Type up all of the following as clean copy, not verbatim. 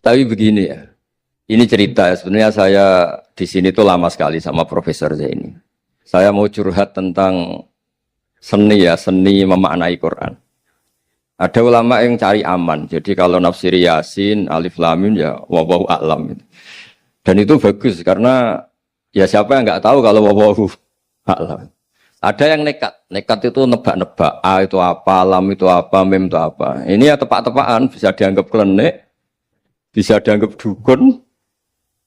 Tapi begini ya, ini cerita ya. Sebenarnya saya di sini tuh lama sekali sama Profesor Zaini. Saya mau curhat tentang seni ya, seni memaknai Quran. Ada ulama yang cari aman. Jadi kalau nafsir Yasin, Alif Lam Mim ya wallahu a'lam. Dan itu bagus karena ya siapa yang nggak tahu kalau wallahu a'lam. Ada yang nekat itu nebak-nebak. A itu apa, lam itu apa, mim itu apa. Ini ya tepak-tepakan, bisa dianggap klenik, bisa dianggap dukun.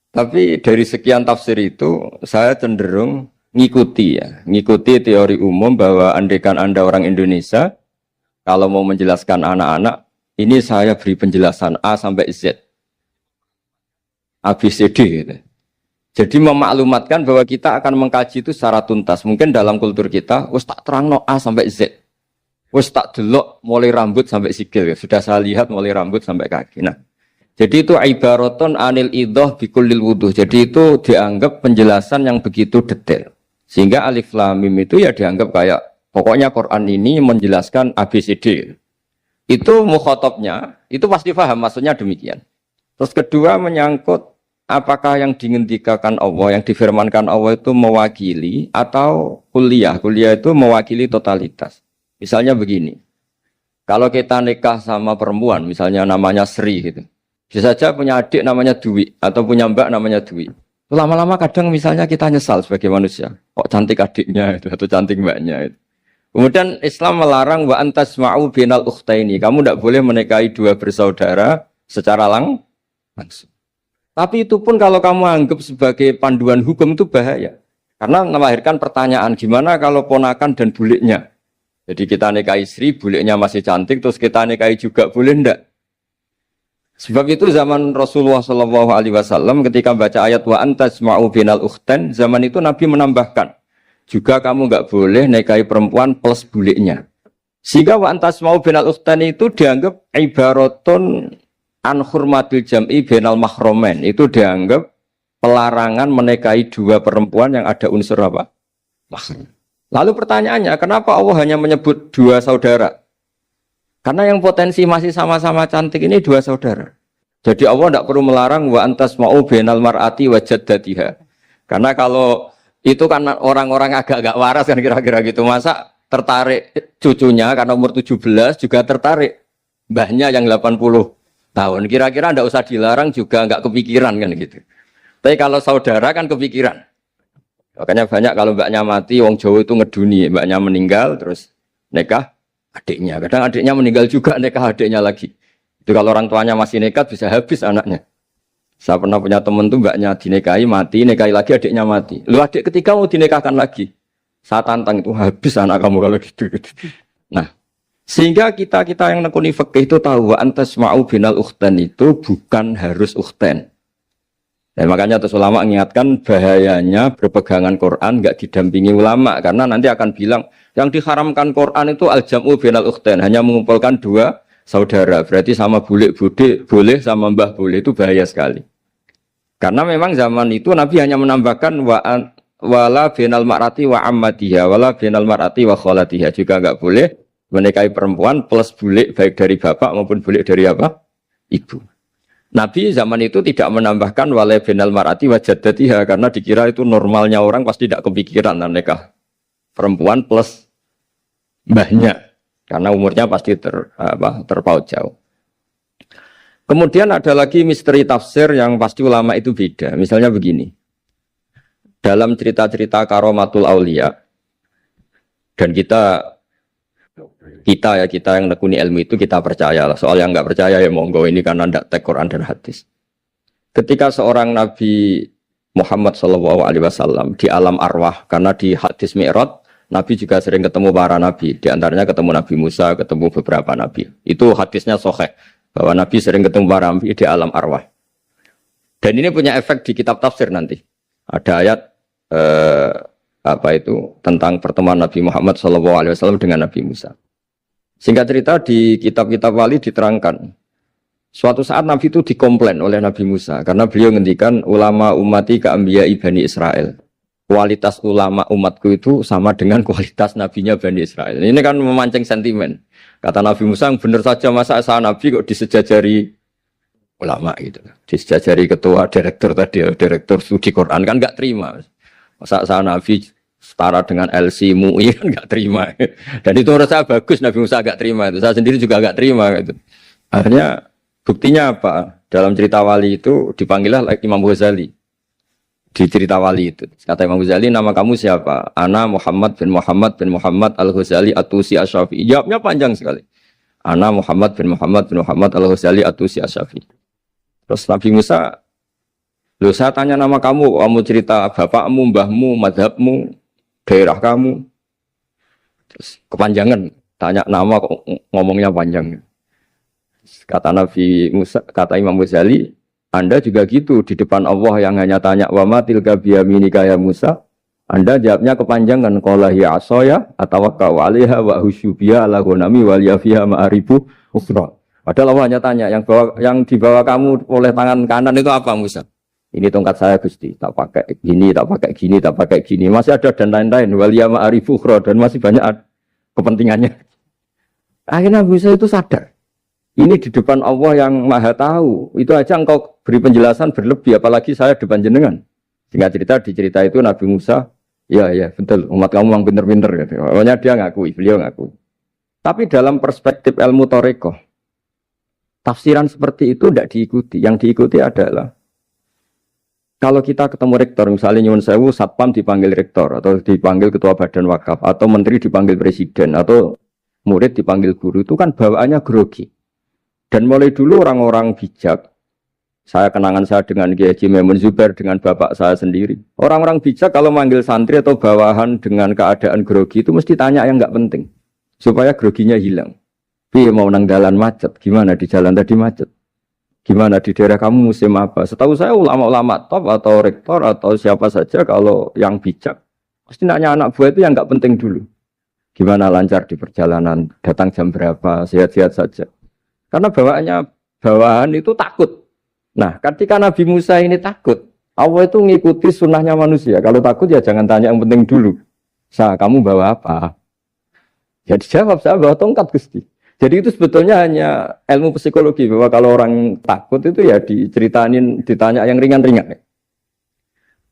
Tapi dari sekian tafsir itu saya cenderung ngikuti teori umum bahwa andaikan Anda orang Indonesia, kalau mau menjelaskan anak-anak, ini saya beri penjelasan A sampai Z. A, B, C, D gitu. Jadi memaklumatkan bahwa kita akan mengkaji itu secara tuntas. Mungkin dalam kultur kita, wis tak terangno A sampai Z. Wis tak delok mulai rambut sampai sikil. Sudah saya lihat mulai rambut sampai kaki. Nah, jadi itu ibaratun anil idhah bikullil wuduh. Jadi itu dianggap penjelasan yang begitu detail. Sehingga Alif Lam Mim itu ya dianggap kayak pokoknya Quran ini menjelaskan ABCD. Itu mukhatabnya, itu pasti paham maksudnya demikian. Terus kedua menyangkut apakah yang dingendikakan Allah, yang difirmankan Allah itu mewakili atau kuliah. Kuliah itu mewakili totalitas. Misalnya begini, kalau kita nikah sama perempuan, misalnya namanya Sri gitu. Bisa saja punya adik namanya Dwi, atau punya mbak namanya Dwi. Lama-lama kadang misalnya kita nyesal sebagai manusia. Kok cantik adiknya itu, atau cantik mbaknya itu. Kemudian Islam melarang wa antasma'u binal ukhtaini. Kamu tidak boleh menikahi dua bersaudara secara langsung. Tapi itu pun kalau kamu anggap sebagai panduan hukum itu bahaya. Karena melahirkan pertanyaan, gimana kalau ponakan dan buliknya? Jadi kita nikahi Sri, buliknya masih cantik, terus kita nikahi juga, boleh enggak? Sebab itu zaman Rasulullah SAW ketika baca ayat wa antasma'u binal ukhtain, zaman itu Nabi menambahkan, juga kamu enggak boleh nikahi perempuan plus buliknya. Sehingga wa antasma'u binal ukhtain itu dianggap ibaratun an hurmatil jam'i bainal mahromen, itu dianggap pelarangan menikahi dua perempuan yang ada unsur apa? Mahram. Lalu pertanyaannya, kenapa Allah hanya menyebut dua saudara? Karena yang potensi masih sama-sama cantik ini dua saudara. Jadi Allah tidak perlu melarang wa antasma'u bainal mar'ati wa jaddatiha. Karena kalau itu kan orang-orang agak-agak waras kan kira-kira gitu, masa tertarik cucunya karena umur 17 juga tertarik mbahnya yang 80 tahun, kira-kira ndak usah dilarang juga nggak kepikiran kan gitu. Tapi kalau saudara kan kepikiran. Makanya banyak kalau mbaknya mati, wong Jawa itu ngeduni, mbaknya meninggal terus nikah adiknya. Kadang adiknya meninggal juga nikah adiknya lagi. Itu kalau orang tuanya masih nekat bisa habis anaknya. Saya pernah punya teman tuh mbaknya dinikahi mati, nikahi lagi adiknya mati. Lu adik ketiga mau dinikahkan lagi. Saya tantang itu habis anak kamu kalau gitu. Nah, sehingga kita yang nekuni fikih itu tahu wa antasma'u binal ukhtan itu bukan harus ukhtan. Dan makanya terus ulama mengingatkan bahayanya berpegangan Quran enggak didampingi ulama karena nanti akan bilang yang diharamkan Quran itu al-jam'u binal ukhtan, hanya mengumpulkan dua saudara. Berarti sama bulik bude boleh, sama mbah boleh, itu bahaya sekali. Karena memang zaman itu Nabi hanya menambahkan wala binal mar'ati wa ammatiha wala binal mar'ati wa kholatiha, juga enggak boleh menikahi perempuan plus bulik baik dari bapak maupun bulik dari apa? Ibu. Nabi zaman itu tidak menambahkan wala binal mar'ati wa jaddatiha karena dikira itu normalnya orang pasti tidak kepikiran nikah perempuan plus mbahnya karena umurnya pasti terpaut jauh. Kemudian ada lagi misteri tafsir yang pasti ulama itu beda. Misalnya begini. Dalam cerita-cerita karomatul aulia dan kita yang nekuni ilmu itu kita percayalah. Soal yang nggak percaya ya monggo, ini karena tidak tek Quran dan hadis. Ketika seorang Nabi Muhammad SAW di alam arwah, karena di hadis Mi'raj Nabi juga sering ketemu para nabi, di antaranya ketemu Nabi Musa, ketemu beberapa nabi. Itu hadisnya sahih bahwa Nabi sering ketemu para nabi di alam arwah. Dan ini punya efek di kitab tafsir nanti. Ada ayat tentang pertemuan Nabi Muhammad SAW dengan Nabi Musa. Singkat cerita di kitab-kitab wali diterangkan, suatu saat Nabi itu dikomplain oleh Nabi Musa karena beliau ngendikan ulama ummati ka'ambiya'i Bani Israel. Kualitas ulama umatku itu sama dengan kualitas nabinya Bani Israel. Ini kan memancing sentimen. Kata Nabi Musa, benar saja masa saya Nabi kok disejajari ulama gitu. Disejajari ketua direktur tadi, direktur studi Quran kan nggak terima. Masa saya Nabi setara dengan LC MUI kan nggak terima. Dan itu menurut saya bagus Nabi Musa nggak terima itu. Saya sendiri juga nggak terima gitu. Akhirnya buktinya apa? Dalam cerita wali itu dipanggillah Imam Ghazali. Di cerita wali itu kata Imam Ghazali, nama kamu siapa? Ana Muhammad bin Muhammad Al-Ghazali At-Tusi Asy-Syafi'i. Jawabnya panjang sekali. Ana Muhammad bin Muhammad Al-Ghazali At-Tusi Asy-Syafi'i. Terus Nabi Musa, loh saya tanya nama kamu cerita bapakmu, mbahmu, madhabmu, daerah kamu. Terus kepanjangan, tanya nama ngomongnya panjang. Kata Nabi Musa, kata Imam Ghazali, Anda juga gitu di depan Allah yang hanya tanya wa ma tilka biyaminika ya Musa. Anda jawabnya kepanjangan qala hi asaya atawakkau 'alaiha wa husyubiya ala ghanami wal yafiha ma'aribu ukhra. Padahal Allah hanya tanya yang dibawa kamu oleh tangan kanan itu apa Musa? Ini tongkat saya Gusti, tak pakai gini, tak pakai gini, tak pakai gini. Masih ada dan lain-lain wal ya ma'aribu ukhra dan masih banyak kepentingannya. Akhirnya Musa itu sadar. Ini di depan Allah yang Maha Tahu. Itu aja engkau beri penjelasan berlebih, apalagi saya depan jenengan. Singkat cerita di cerita itu Nabi Musa, ya betul, umat kamu memang pinter-pinter. Gitu. Pokoknya dia ngakui, beliau ngakui. Tapi dalam perspektif ilmu Thariqah, tafsiran seperti itu tidak diikuti. Yang diikuti adalah kalau kita ketemu rektor, misalnya Nyuwun Sewu, Satpam dipanggil rektor, atau dipanggil ketua badan wakaf, atau menteri dipanggil presiden, atau murid dipanggil guru, itu kan bawaannya grogi. Dan mulai dulu orang-orang bijak, saya kenangan saya dengan Kiai Haji Maimun Zubair, dengan bapak saya sendiri. Orang-orang bijak kalau manggil santri atau bawahan dengan keadaan grogi itu mesti tanya yang nggak penting, supaya groginya hilang. Piye mau nang dalan macet, gimana di jalan tadi macet? Gimana di daerah kamu musim apa? Setahu saya ulama-ulama top atau rektor atau siapa saja kalau yang bijak pasti nanya anak buah itu yang nggak penting dulu. Gimana lancar di perjalanan, datang jam berapa, sehat-sehat saja. Karena bawahan itu takut. Nah, ketika Nabi Musa ini takut, Allah itu ngikuti sunnahnya manusia. Kalau takut ya jangan tanya yang penting dulu. Kamu bawa apa? Ya dijawab, saya bawa tongkat Gusti. Jadi itu sebetulnya hanya ilmu psikologi, bahwa kalau orang takut itu ya ditanya yang ringan-ringan.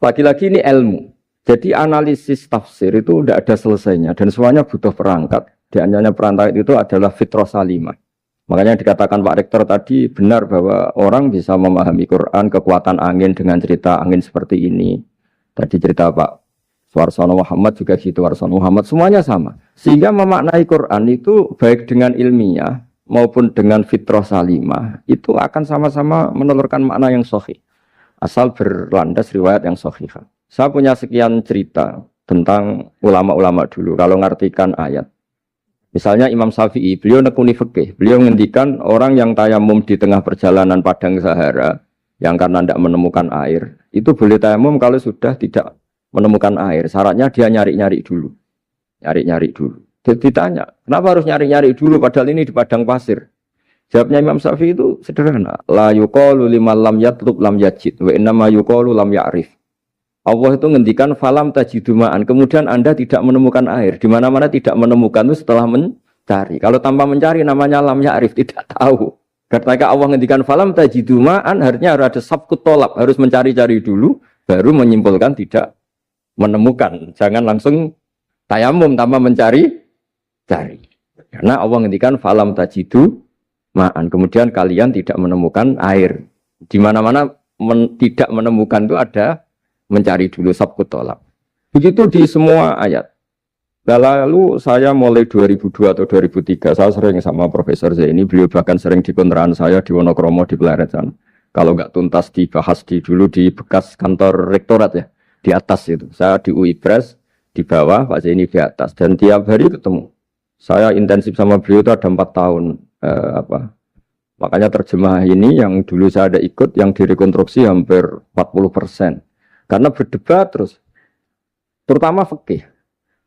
Lagi-lagi ini ilmu. Jadi analisis tafsir itu tidak ada selesainya dan semuanya butuh perangkat. Di antaranya perangkat itu adalah fitrah salimah. Makanya dikatakan Pak Rektor tadi benar bahwa orang bisa memahami Quran, kekuatan angin dengan cerita angin seperti ini. Tadi cerita Pak Warsono Muhammad juga gitu, Warsono Muhammad semuanya sama. Sehingga memaknai Quran itu baik dengan ilmiah maupun dengan fitrah salimah itu akan sama-sama menelurkan makna yang sahih. Asal berlandas riwayat yang sahih. Saya punya sekian cerita tentang ulama-ulama dulu kalau ngartikan ayat. Misalnya Imam Syafi'i, beliau nekuni fikih. Beliau ngendikan orang yang tayamum di tengah perjalanan padang Sahara yang karena tidak menemukan air, itu boleh tayamum kalau sudah tidak menemukan air. Syaratnya dia nyari-nyari dulu. Nyari-nyari dulu. Ditanya, kenapa harus nyari-nyari dulu padahal ini di padang pasir? Jawabnya Imam Syafi'i itu sederhana. La yuqalu liman lam yatlub lam yajid wa innama yuqalu lam ya'rif. Allah itu ngendikan falam tajiduma'an. Kemudian Anda tidak menemukan air. Di mana-mana tidak menemukan itu setelah mencari. Kalau tanpa mencari namanya lam ya'rif, tidak tahu. Ketika Allah ngendikan falam tajiduma'an, artinya harus ada sabkut tolab, harus mencari-cari dulu baru menyimpulkan tidak menemukan. Jangan langsung tayamum tanpa mencari-cari. Karena Allah ngendikan falam tajiduma'an. Kemudian kalian tidak menemukan air. Di mana-mana tidak menemukan itu ada mencari dulu sabkut tolak. Begitu di semua ayat. Lalu saya mulai 2002 atau 2003, saya sering sama Profesor Zaini, beliau bahkan sering di kontrakan saya di Wonokromo di Pleret sana. Kalau nggak tuntas dibahas dulu di bekas kantor rektorat ya, di atas itu. Saya di UI Pres, di bawah, Pak Zaini di atas. Dan tiap hari ketemu. Saya intensif sama beliau itu ada 4 tahun. Makanya terjemah ini yang dulu saya ada ikut, yang direkonstruksi hampir 40%. Karena berdebat terus, terutama fikih.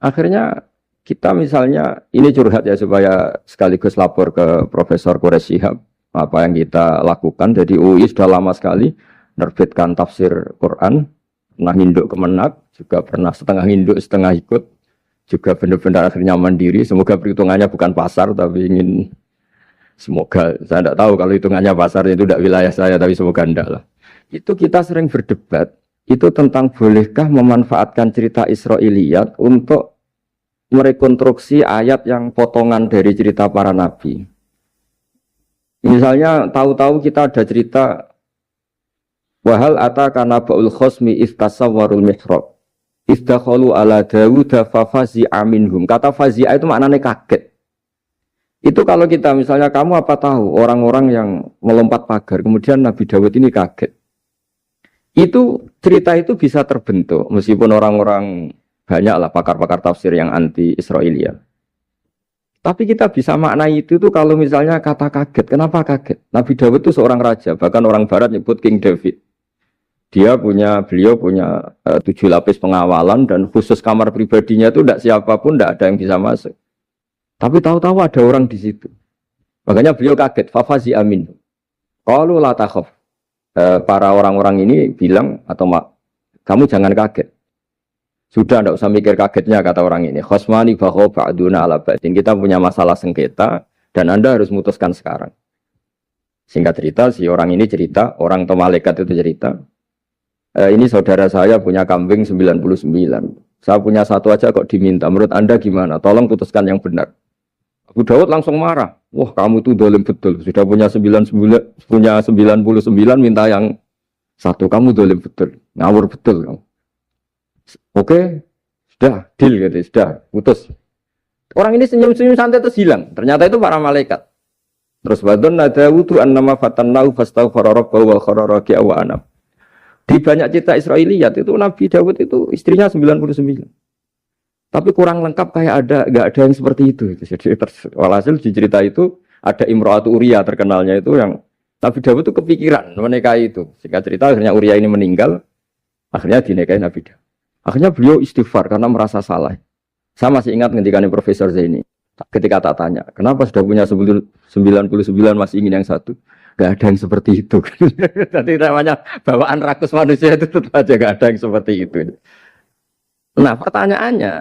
Akhirnya kita misalnya, ini curhat ya supaya sekaligus lapor ke Profesor Quraish Shihab, apa yang kita lakukan. Jadi UI sudah lama sekali menerbitkan tafsir Quran, pernah induk kemenak, juga pernah setengah induk, setengah ikut, juga benar-benar akhirnya mandiri. Semoga perhitungannya bukan pasar, tapi ingin Semoga, saya tidak tahu kalau hitungannya pasar itu tidak wilayah saya, tapi semoga enggak lah. Itu kita sering berdebat, itu tentang bolehkah memanfaatkan cerita Israiliyat untuk merekonstruksi ayat yang potongan dari cerita para nabi. Misalnya tahu-tahu kita ada cerita wahal ataka naba'ul khosmi istasawwarul mihrab istakhalu ala Dawud fafazi'a minhum. Kata fazi'a itu maknanya kaget. Itu kalau kita misalnya kamu apa tahu orang-orang yang melompat pagar kemudian Nabi Dawud ini kaget. Itu cerita itu bisa terbentuk meskipun orang-orang banyaklah pakar-pakar tafsir yang anti Israiliyat. Tapi kita bisa maknai itu tuh kalau misalnya kata kaget. Kenapa kaget? Nabi Dawud itu seorang raja, bahkan orang barat nyebut King David. Beliau punya 7 lapis pengawalan dan khusus kamar pribadinya itu tidak siapapun, tidak ada yang bisa masuk. Tapi tahu-tahu ada orang di situ. Makanya beliau kaget. Fafazi amin. Qalu la takhaf. Para orang-orang ini bilang atau kamu jangan kaget. Sudah tidak usah mikir kagetnya kata orang ini. Khosmani bakho ba'duna ala ba'din. Kita punya masalah sengketa dan Anda harus memutuskan sekarang. Singkat cerita si orang ini cerita, orang atau malaikat itu cerita. Ini saudara saya punya kambing 99. Saya punya satu aja kok diminta. Menurut Anda gimana? Tolong putuskan yang benar. Abu Dawud langsung marah. Wah, kamu itu dolim betul. Sudah punya 99, minta yang satu. Kamu dolim betul. Ngawur betul kamu. Oke, sudah deal gitu, sudah putus. Orang ini senyum-senyum santai terus hilang. Ternyata itu para malaikat. Terus wadon Dawud annama fatannahu fastaghfara rabbahu wa kharara raki'a wa anab. Di banyak cerita Israiliyat itu Nabi Dawud itu istrinya 99. Tapi kurang lengkap kayak enggak ada yang seperti itu. Jadi walhasil di cerita itu ada Imra'atu Uria terkenalnya itu yang Nabi Dawud itu kepikiran menikahi itu. Singkat cerita akhirnya Uria ini meninggal, akhirnya dinikahi Nabi Dawud. Akhirnya beliau istighfar karena merasa salah. Saya masih ingat ngendikane Profesor Zaini. Ketika tak tanya, kenapa sudah punya 99 masih ingin yang satu? Gak ada yang seperti itu. Jadi namanya bawaan rakus manusia itu tetap aja gak ada yang seperti itu. Nah pertanyaannya,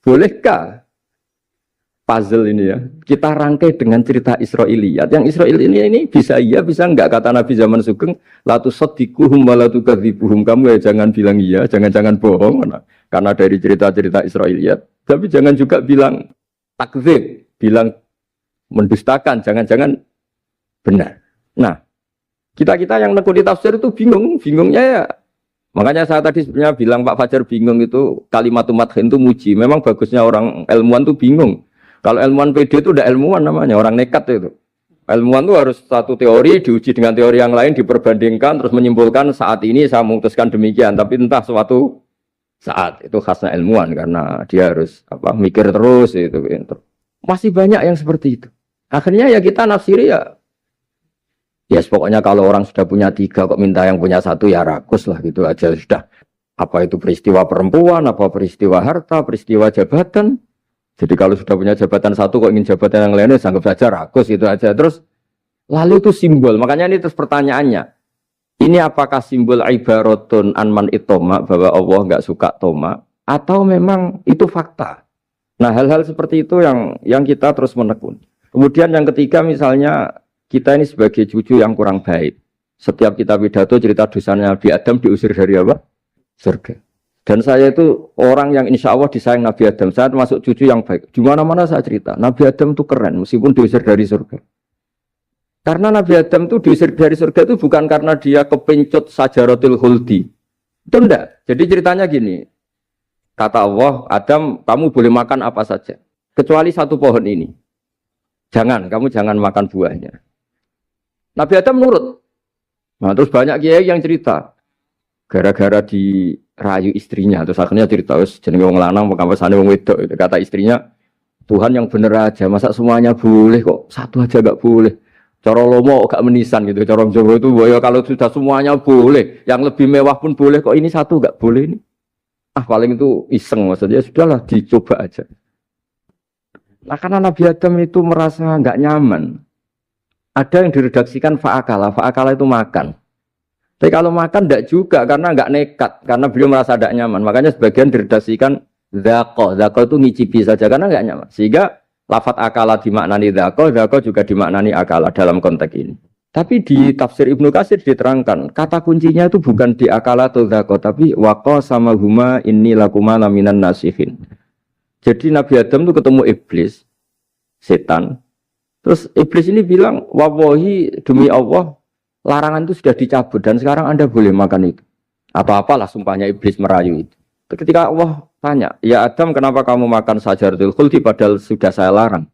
bolehkah puzzle ini ya kita rangkai dengan cerita Israiliyat? Yang Israil ini bisa iya bisa enggak, kata Nabi zaman Sugeng, la tusaddiquhum wa la tukadzibuhum. Kamu ya jangan bilang iya, jangan bohong karena dari cerita-cerita Israiliyat. Tapi jangan juga bilang takdzib, bilang mendustakan, jangan-jangan benar. Nah, kita yang nekuni tafsir itu bingungnya ya. Makanya saya tadi sebenarnya bilang Pak Fajar bingung itu kalimat madhin itu muji. Memang bagusnya orang ilmuwan itu bingung. Kalau ilmuwan PD itu udah ilmuwan namanya, orang nekat itu. Ilmuwan itu harus satu teori diuji dengan teori yang lain, diperbandingkan terus menyimpulkan saat ini saya memutuskan demikian. Tapi entah suatu saat itu khasnya ilmuwan karena dia harus mikir terus itu. Masih banyak yang seperti itu. Akhirnya ya kita nafsiri ya pokoknya kalau orang sudah punya 3 kok minta yang punya 1 ya rakus lah gitu aja sudah. Apa itu peristiwa perempuan, apa peristiwa harta, peristiwa jabatan. Jadi kalau sudah punya jabatan 1 kok ingin jabatan yang lainnya anggap saja rakus itu aja. Terus lalu itu simbol. Makanya ini terus pertanyaannya. Ini apakah simbol ibaratun anman itoma bahwa Allah enggak suka toma atau memang itu fakta? Nah, hal-hal seperti itu yang kita terus menekun. Kemudian yang ketiga misalnya kita ini sebagai cucu yang kurang baik. Setiap kita pidato cerita dosanya Nabi Adam diusir dari apa? Surga. Dan saya itu orang yang insya Allah disayang Nabi Adam. Saya termasuk cucu yang baik. Di mana-mana saya cerita. Nabi Adam itu keren meskipun diusir dari surga. Karena Nabi Adam itu diusir dari surga itu bukan karena dia kepencut sajaratil khuldi. Itu enggak. Jadi ceritanya gini. Kata Allah, Adam kamu boleh makan apa saja. Kecuali 1 pohon ini. Kamu jangan makan buahnya. Nabi Adam nurut. Nah, terus banyak kiai yang cerita gara-gara dirayu istrinya, terus akhirnya cerita jenenge wong lanang pengapasane wong wedok itu. Kata istrinya, Tuhan yang bener aja, masa semuanya boleh kok 1 aja gak boleh. Cara lomo gak menisan gitu, cara Jawa itu boyo kalau sudah semuanya boleh, yang lebih mewah pun boleh kok ini 1 gak boleh ini. Paling itu iseng maksudnya sudahlah dicoba aja. Nah karena Nabi Adam itu merasa gak nyaman. Ada yang diredaksikan fa'akala itu makan. Tapi kalau makan tidak juga karena nggak nekat, karena beliau merasa tidak nyaman. Makanya sebagian diredaksikan zaqo itu ngicipi saja karena nggak nyaman. Sehingga Lafat akala dimaknani dzaka juga dimaknani akala dalam konteks ini. Tapi di tafsir Ibnu Katsir diterangkan, kata kuncinya itu bukan di akala atau dzaka, tapi waqa sama huma inni lakuma laminan nasihin. Jadi Nabi Adam itu ketemu iblis, setan. Terus iblis ini bilang, wallahi demi Allah, larangan itu sudah dicabut dan sekarang Anda boleh makan itu. Apa-apalah sumpahnya iblis merayu itu. Ketika Allah tanya, ya Adam kenapa kamu makan sajaratul khuldi padahal sudah saya larang.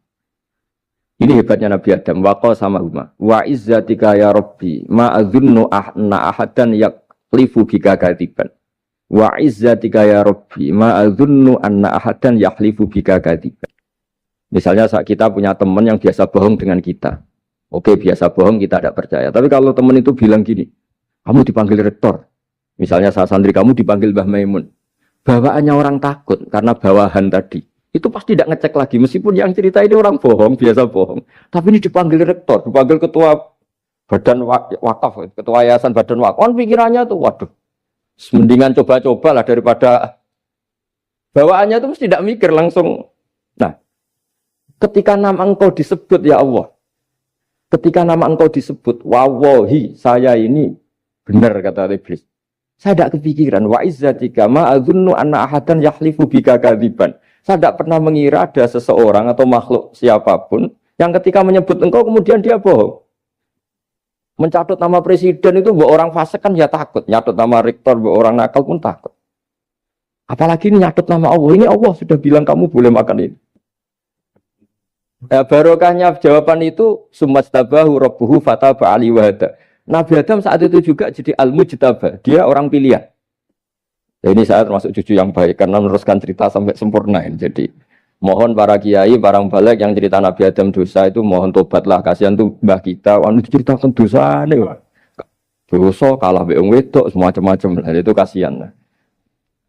Ini hebatnya Nabi Adam. Waqa sama huma. Wa izzatika ya Rabbi ma adzunnu anna ahadan yaklifu bika kadiban. Wa izzatika ya Rabbi ma adzunnu anna ahadan yaklifu bika kadiban. Misalnya saat kita punya teman yang biasa bohong dengan kita. Oke, biasa bohong kita tidak percaya. Tapi kalau teman itu bilang gini, kamu dipanggil rektor. Misalnya saat santri kamu dipanggil Mbah Maimun. Bawaannya orang takut karena bawahan tadi. Itu pasti tidak ngecek lagi. Meskipun yang cerita ini orang bohong, biasa bohong. Tapi ini dipanggil rektor, dipanggil ketua badan wakaf, ketua yayasan badan wakaf. Kan pikirannya tuh, waduh, mendingan coba-coba lah daripada bawaannya itu mesti tidak mikir langsung. Nah, ketika nama engkau disebut ya Allah, ketika nama engkau disebut, wawahi saya ini benar kata iblis. Saya tidak kepikiran wa izzatika ma adzunnu anna ahadan yahlifu bika kadziban. Saya tidak pernah mengira ada seseorang atau makhluk siapapun yang ketika menyebut engkau kemudian dia bohong. Mencatut nama presiden itu buat orang fasik kan ya takut, nyatut nama rektor buat orang nakal pun takut. Apalagi ini nyatut nama Allah. Ini Allah sudah bilang kamu boleh makan ini. Barokahnya jawaban itu sumastabahu rabbuhu fataba ali wahada. Nabi Adam saat itu juga jadi al-mujtaba, dia orang pilihan. Ya, ini saya termasuk cucu yang baik karena meneruskan cerita sampai sempurna ini. Jadi mohon para kiai, para balik yang cerita Nabi Adam dosa itu mohon tobatlah, kasihan tuh mbah kita, wanu ceritakan dosa nih, dosa kalah beong wedok, semacam-macam lah itu kasihan.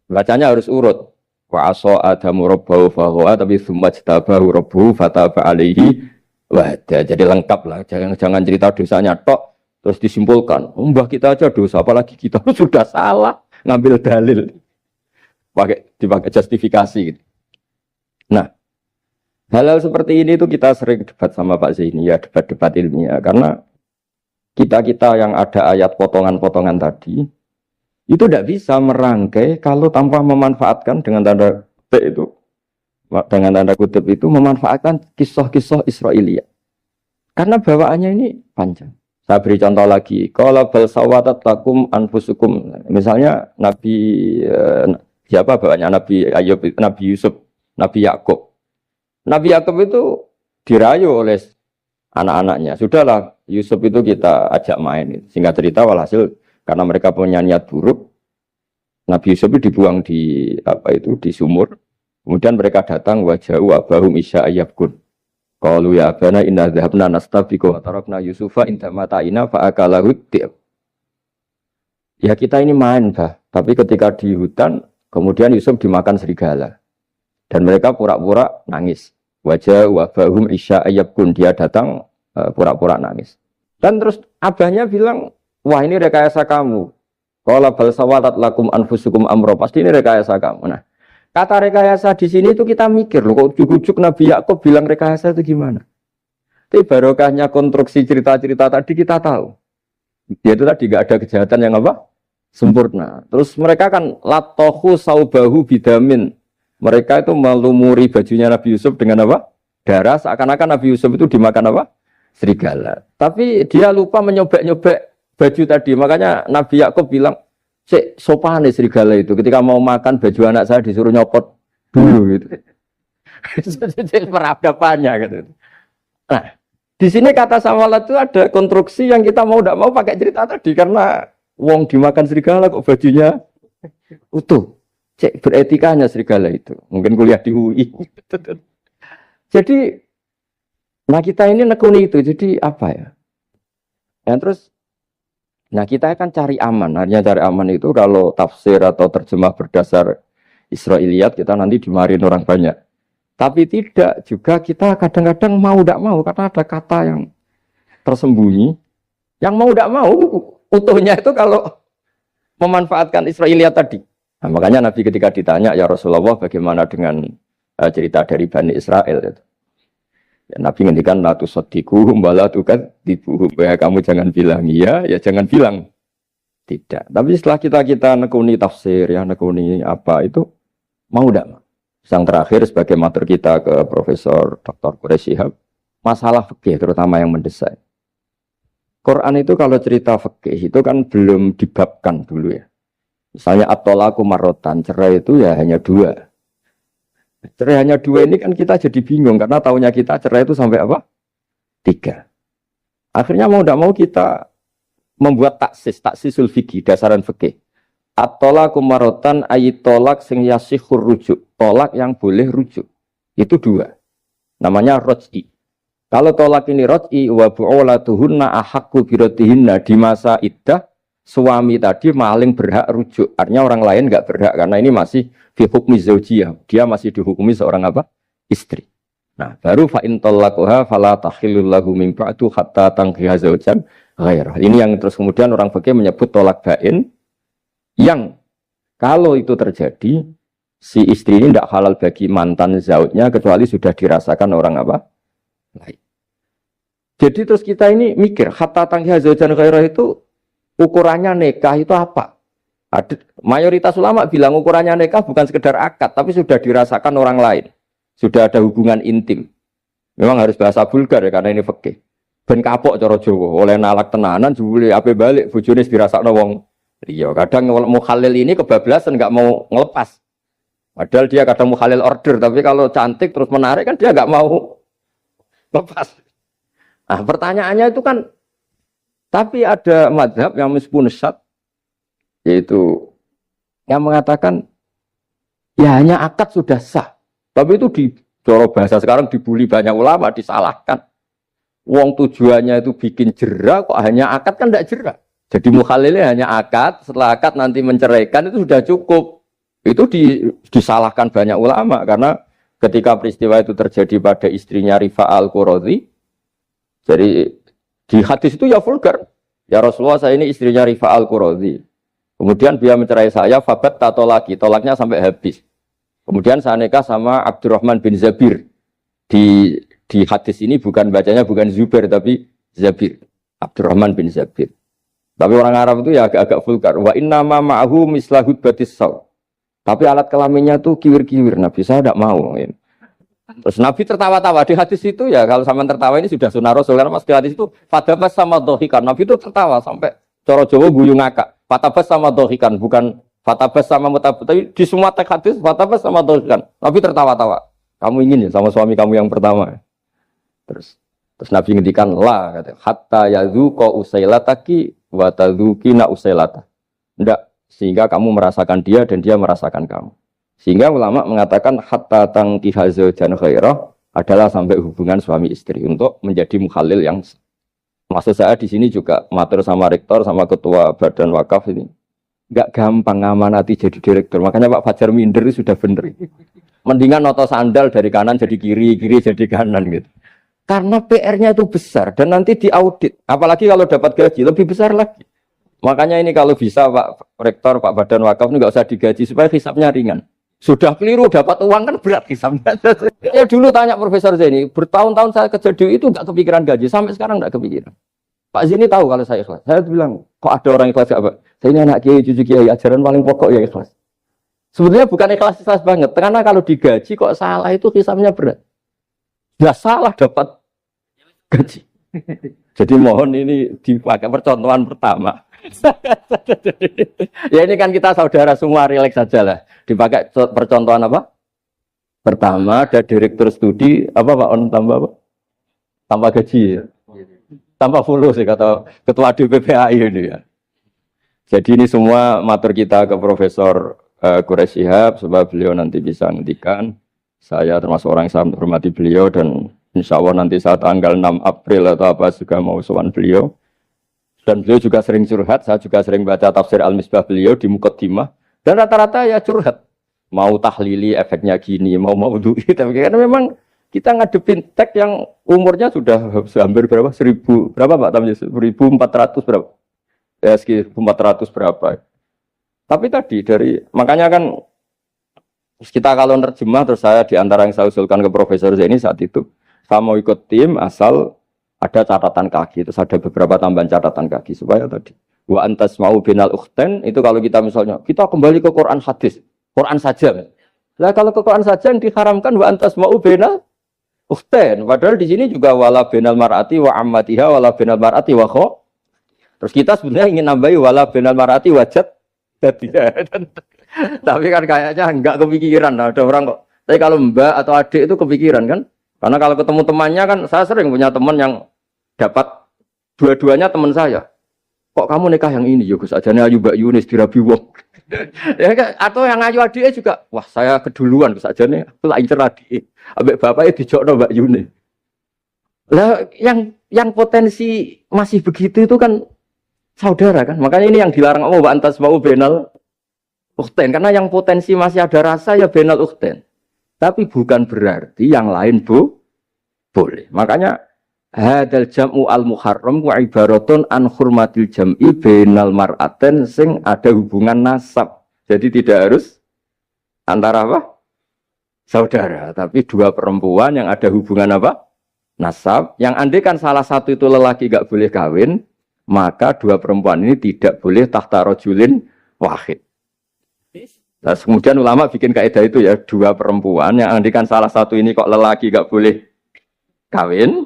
Bacanya harus urut. Wa aso adamu rabbahu fahuwa tapi sumajtabahu rabbuhu fataba alaihi wahda. Jadi lengkap lah, jangan cerita dosanya tok. Terus disimpulkan, mbah kita aja dosa, apalagi kita sudah salah ngambil dalil, dipakai justifikasi. Gitu. Nah, hal-hal seperti ini itu kita sering debat sama Pak Zaini ya, debat-debat ilmiah, karena kita yang ada ayat potongan-potongan tadi itu tidak bisa merangkai kalau tanpa memanfaatkan dengan tanda kutip itu, memanfaatkan kisah-kisah Israiliyah, karena bawaannya ini panjang. Saya beri contoh lagi, kalau bal sawatat lakum anfusukum, misalnya Nabi siapa bawanya Nabi Ayub, Nabi Yusuf, Nabi Yakub. Nabi Yakub itu dirayu oleh anak-anaknya. Sudahlah Yusuf itu kita ajak main. Singkat cerita walhasil karena mereka punya niat buruk, Nabi Yusuf itu dibuang di di sumur. Kemudian mereka datang waja'u abahum isya ayyabkun. Qalu ya abana inna dhahabna nastabiqu wa tarakna Yusufa inda mata'ina fa akalahu dhi'b. Ya kita ini main, Bah. Tapi ketika di hutan, kemudian Yusuf dimakan serigala. Dan mereka pura-pura nangis. Wajah wabahum isya ayyabkun. Dia datang pura-pura nangis. Dan terus abahnya bilang, wah ini rekayasa kamu. Qala bal sawalat lakum anfusukum amro. Pasti ini rekayasa kamu. Nah, kata rekayasa di sini itu kita mikir loh, kok ujuk-ujuk Nabi Yakub bilang rekayasa itu gimana? Tapi barokahnya konstruksi cerita-cerita tadi kita tahu. Dia itu tadi gak ada kejahatan yang apa? Sempurna. Terus mereka kan latohu saubahu bidamin. Mereka itu melumuri bajunya Nabi Yusuf dengan apa? Darah. Seakan-akan Nabi Yusuf itu dimakan apa? Serigala. Tapi dia lupa menyobek-nyobek baju tadi. Makanya Nabi Yakub bilang, sopan nih serigala itu. Ketika mau makan baju anak saya disuruh nyopot dulu gitu. Peradabannya gitu. Nah, di sini kata sawalat itu ada konstruksi yang kita mau tidak mau pakai cerita tadi karena wong dimakan serigala kok bajunya utuh. Cek beretikanya serigala itu. Mungkin kuliah di UI. Jadi, nah kita ini nekuni itu. Jadi apa ya? Dan terus nah kita akan cari aman. Hanya cari aman itu kalau tafsir atau terjemah berdasar Israiliyat kita nanti dimarin orang banyak. Tapi tidak juga kita kadang-kadang mau tidak mau karena ada kata yang tersembunyi. Yang mau tidak mau utuhnya itu kalau memanfaatkan Israiliyat tadi. Nah, makanya Nabi ketika ditanya ya Rasulullah bagaimana dengan cerita dari Bani Israel itu. Ya, Nabi ngendikan la tusaddiquhum wa la tukadzibuhum. Ya kamu jangan bilang iya, ya jangan bilang tidak. Tapi setelah kita nekuni tafsir, ya nekuni apa itu mau tidak? Yang terakhir sebagai matur kita ke Profesor Dr. Quraisy Shihab, masalah fikih terutama yang mendesak. Quran itu kalau cerita fikih itu kan belum dibabkan dulu ya. Misalnya at-thalaqu marratan, cerai itu ya hanya dua. Cerai hanya dua ini kan kita jadi bingung karena taunya kita cerai itu sampai apa? Tiga. Akhirnya mau tidak mau kita membuat taksisul fikih, dasaran fikih. At-thalaqu marratan ayat tolak sing yasihur rujuk, tolak yang boleh rujuk. Itu dua. Namanya roj'i. Kalau tolak ini roj'i wa bu'ulatuhunna ahaqqu biratihinna di masa iddah, suami tadi maling berhak rujuk. Artinya orang lain enggak berhak karena ini masih fi hukmi zaujiyah. Dia masih dihukumi seorang apa? Istri. Nah, baru fa in talaquha fala tahillul lahu min ba'du hatta tankiha zaujan ghairah. Ini yang terus kemudian orang fikih menyebut tolak bain yang kalau itu terjadi si istri ini tidak halal bagi mantan zaujnya kecuali sudah dirasakan orang apa? Lain. Jadi terus kita ini mikir hatta tankiha zaujan ghairah itu ukurannya nikah itu apa? Mayoritas ulama bilang ukurannya nikah bukan sekedar akad, tapi sudah dirasakan orang lain. Sudah ada hubungan intim. Memang harus bahasa vulgar ya, karena ini fikih. Ben kapok cara Jawa, oleh nalak tenanan, jebule ape balik, bojone dirasakno wong liya. Kadang mukhalil ini kebablasan, nggak mau ngelepas. Padahal dia kadang mukhalil order, tapi kalau cantik terus menarik kan dia nggak mau lepas. Nah pertanyaannya itu kan, tapi ada mazhab yang meskipun syad, yaitu yang mengatakan ya hanya akad sudah sah. Tapi itu di coro bahasa sekarang dibully banyak ulama, disalahkan. Wong tujuannya itu bikin jera, kok hanya akad kan tidak jera. Jadi mukhalilnya hanya akad, setelah akad nanti menceraikan itu sudah cukup. Itu disalahkan banyak ulama karena ketika peristiwa itu terjadi pada istrinya Rifa al-Qurazi, jadi di hadis itu ya vulgar. Ya Rasulullah, saya ini istrinya Rifa al-Qurazi. Kemudian dia mencerai saya, fabat tato lagi, tolaknya sampai habis. Kemudian saya nikah sama Abdurrahman bin Zabir. Di hadis ini bukan bacanya bukan Zubair tapi Zabir. Abdurrahman bin Zabir. Tapi orang Arab itu ya agak-agak vulgar. Wa inna ma ma'ahu mislahud batis saw. Tapi alat kelaminnya tuh kiwir-kiwir. Nabi saya tidak mau. Terus Nabi tertawa-tawa di hadis itu ya, kalau sama tertawa ini sudah sunnah Rasul karena mas di hadis itu fatabas sama dohikan. Nabi itu tertawa sampai coro Jawa guyu ngakak. Fatabas sama dohikan, bukan fatabas sama mutabas. Tapi di semua teks hadis fatabas sama dohikan. Nabi tertawa-tawa. Kamu ingin ya sama suami kamu yang pertama. Terus Nabi ngendikan la kata hatta yadzuqa usailataki wa tadzukina usailata. Enggak, sehingga kamu merasakan dia dan dia merasakan kamu. Sehingga ulama mengatakan hatta tankiha zaujan khairah adalah sampai hubungan suami istri untuk menjadi mukhalil yang maksud saya di sini juga matur sama rektor sama ketua badan wakaf ini. Enggak gampang ngamanati jadi direktur. Makanya Pak Fajar minder sudah bener. Mendingan noto sandal dari kanan jadi kiri, kiri jadi kanan gitu. Karena PR-nya itu besar dan nanti diaudit. Apalagi kalau dapat gaji lebih besar lagi. Makanya ini kalau bisa Pak Rektor, Pak Badan Wakaf ini nggak usah digaji supaya hisapnya ringan. Sudah keliru dapat uang kan berat hisapnya. Ya dulu tanya Profesor Zaini, bertahun-tahun saya kerja di itu nggak kepikiran gaji, sampai sekarang nggak kepikiran. Pak Zaini tahu kalau saya ikhlas. Saya bilang, kok ada orang ikhlas apa? Saya ini anak kiai, cucu kiai, ajaran paling pokok ya ikhlas. Sebetulnya bukan ikhlas banget, karena kalau digaji kok salah itu hisapnya berat. Nggak salah dapat gaji. Jadi mohon ini dipakai percontohan pertama. Ya ini kan kita saudara semua, relax saja lah. Dipakai percontohan apa? Pertama ada direktur studi apa Pak On tambah apa? Tambah gaji ya. Tambah fulus sih kata ketua DPPAI ini ya. Jadi ini semua matur kita ke Profesor Quraisy Shihab supaya beliau nanti bisa ngendikan. Saya termasuk orang yang sangat hormati beliau dan insya Allah nanti saat tanggal 6 April atau apa juga mau sowan beliau. Dan beliau juga sering curhat, saya juga sering baca tafsir Al-Misbah beliau di Muqaddimah. Dan rata-rata ya curhat. Mau tahlili efeknya gini, mau duit. Tapi karena memang kita ngadepin teks yang umurnya sudah hampir berapa? 1000, berapa Pak? 1400 berapa? Ya sekitar 1400 berapa. Tapi tadi makanya kan kita kalau nerjemah terus saya diantara yang saya usulkan ke Profesor Zaini saat itu. Saya mau ikut tim asal ada catatan kaki, terus ada beberapa tambahan catatan kaki supaya tadi wa antas mau binal ukhten itu kalau kita misalnya kita kembali ke Quran hadis, Quran saja. Lah kalau ke Quran saja yang diharamkan wa antas mau binal ukhten. Padahal di sini juga wala binal mar'ati wa ammatiha wala binal mar'ati wa kho. Terus kita sebenarnya ingin nambahi wala binal mar'ati wajat jadi. Tapi kan kayaknya enggak kepikiran. Nah, ada orang kok. Tapi kalau mbak atau adik itu kepikiran kan? Karena kalau ketemu temannya kan, saya sering punya teman yang dapat dua-duanya teman saya. Kok kamu nikah yang ini? Ya Gus, ajane ayu Mbak Yunis dirabi wong. Ya, atau yang ayu adiknya juga, wah saya keduluan Gus ajane, aku tak incer adike. Ambek bapaknya dijokno Mbak Yunis. Lah yang potensi masih begitu itu kan saudara kan. Makanya ini yang dilarang Allah wa antas mau benal ukhten, karena yang potensi masih ada rasa ya benal ukhten. Tapi bukan berarti yang lain boleh. Makanya hadal jam'u al-muharram wa ibaratun an hurmatil jam'i bainal mar'aten sing ada hubungan nasab. Jadi tidak harus antara apa? Saudara, tapi dua perempuan yang ada hubungan apa? Nasab. Yang andai kan salah satu itu lelaki gak boleh kawin, maka dua perempuan ini tidak boleh tahta rajulin wahid. Nah, kemudian ulama bikin kaidah itu ya, dua perempuan yang andikan salah satu ini kok lelaki gak boleh kawin,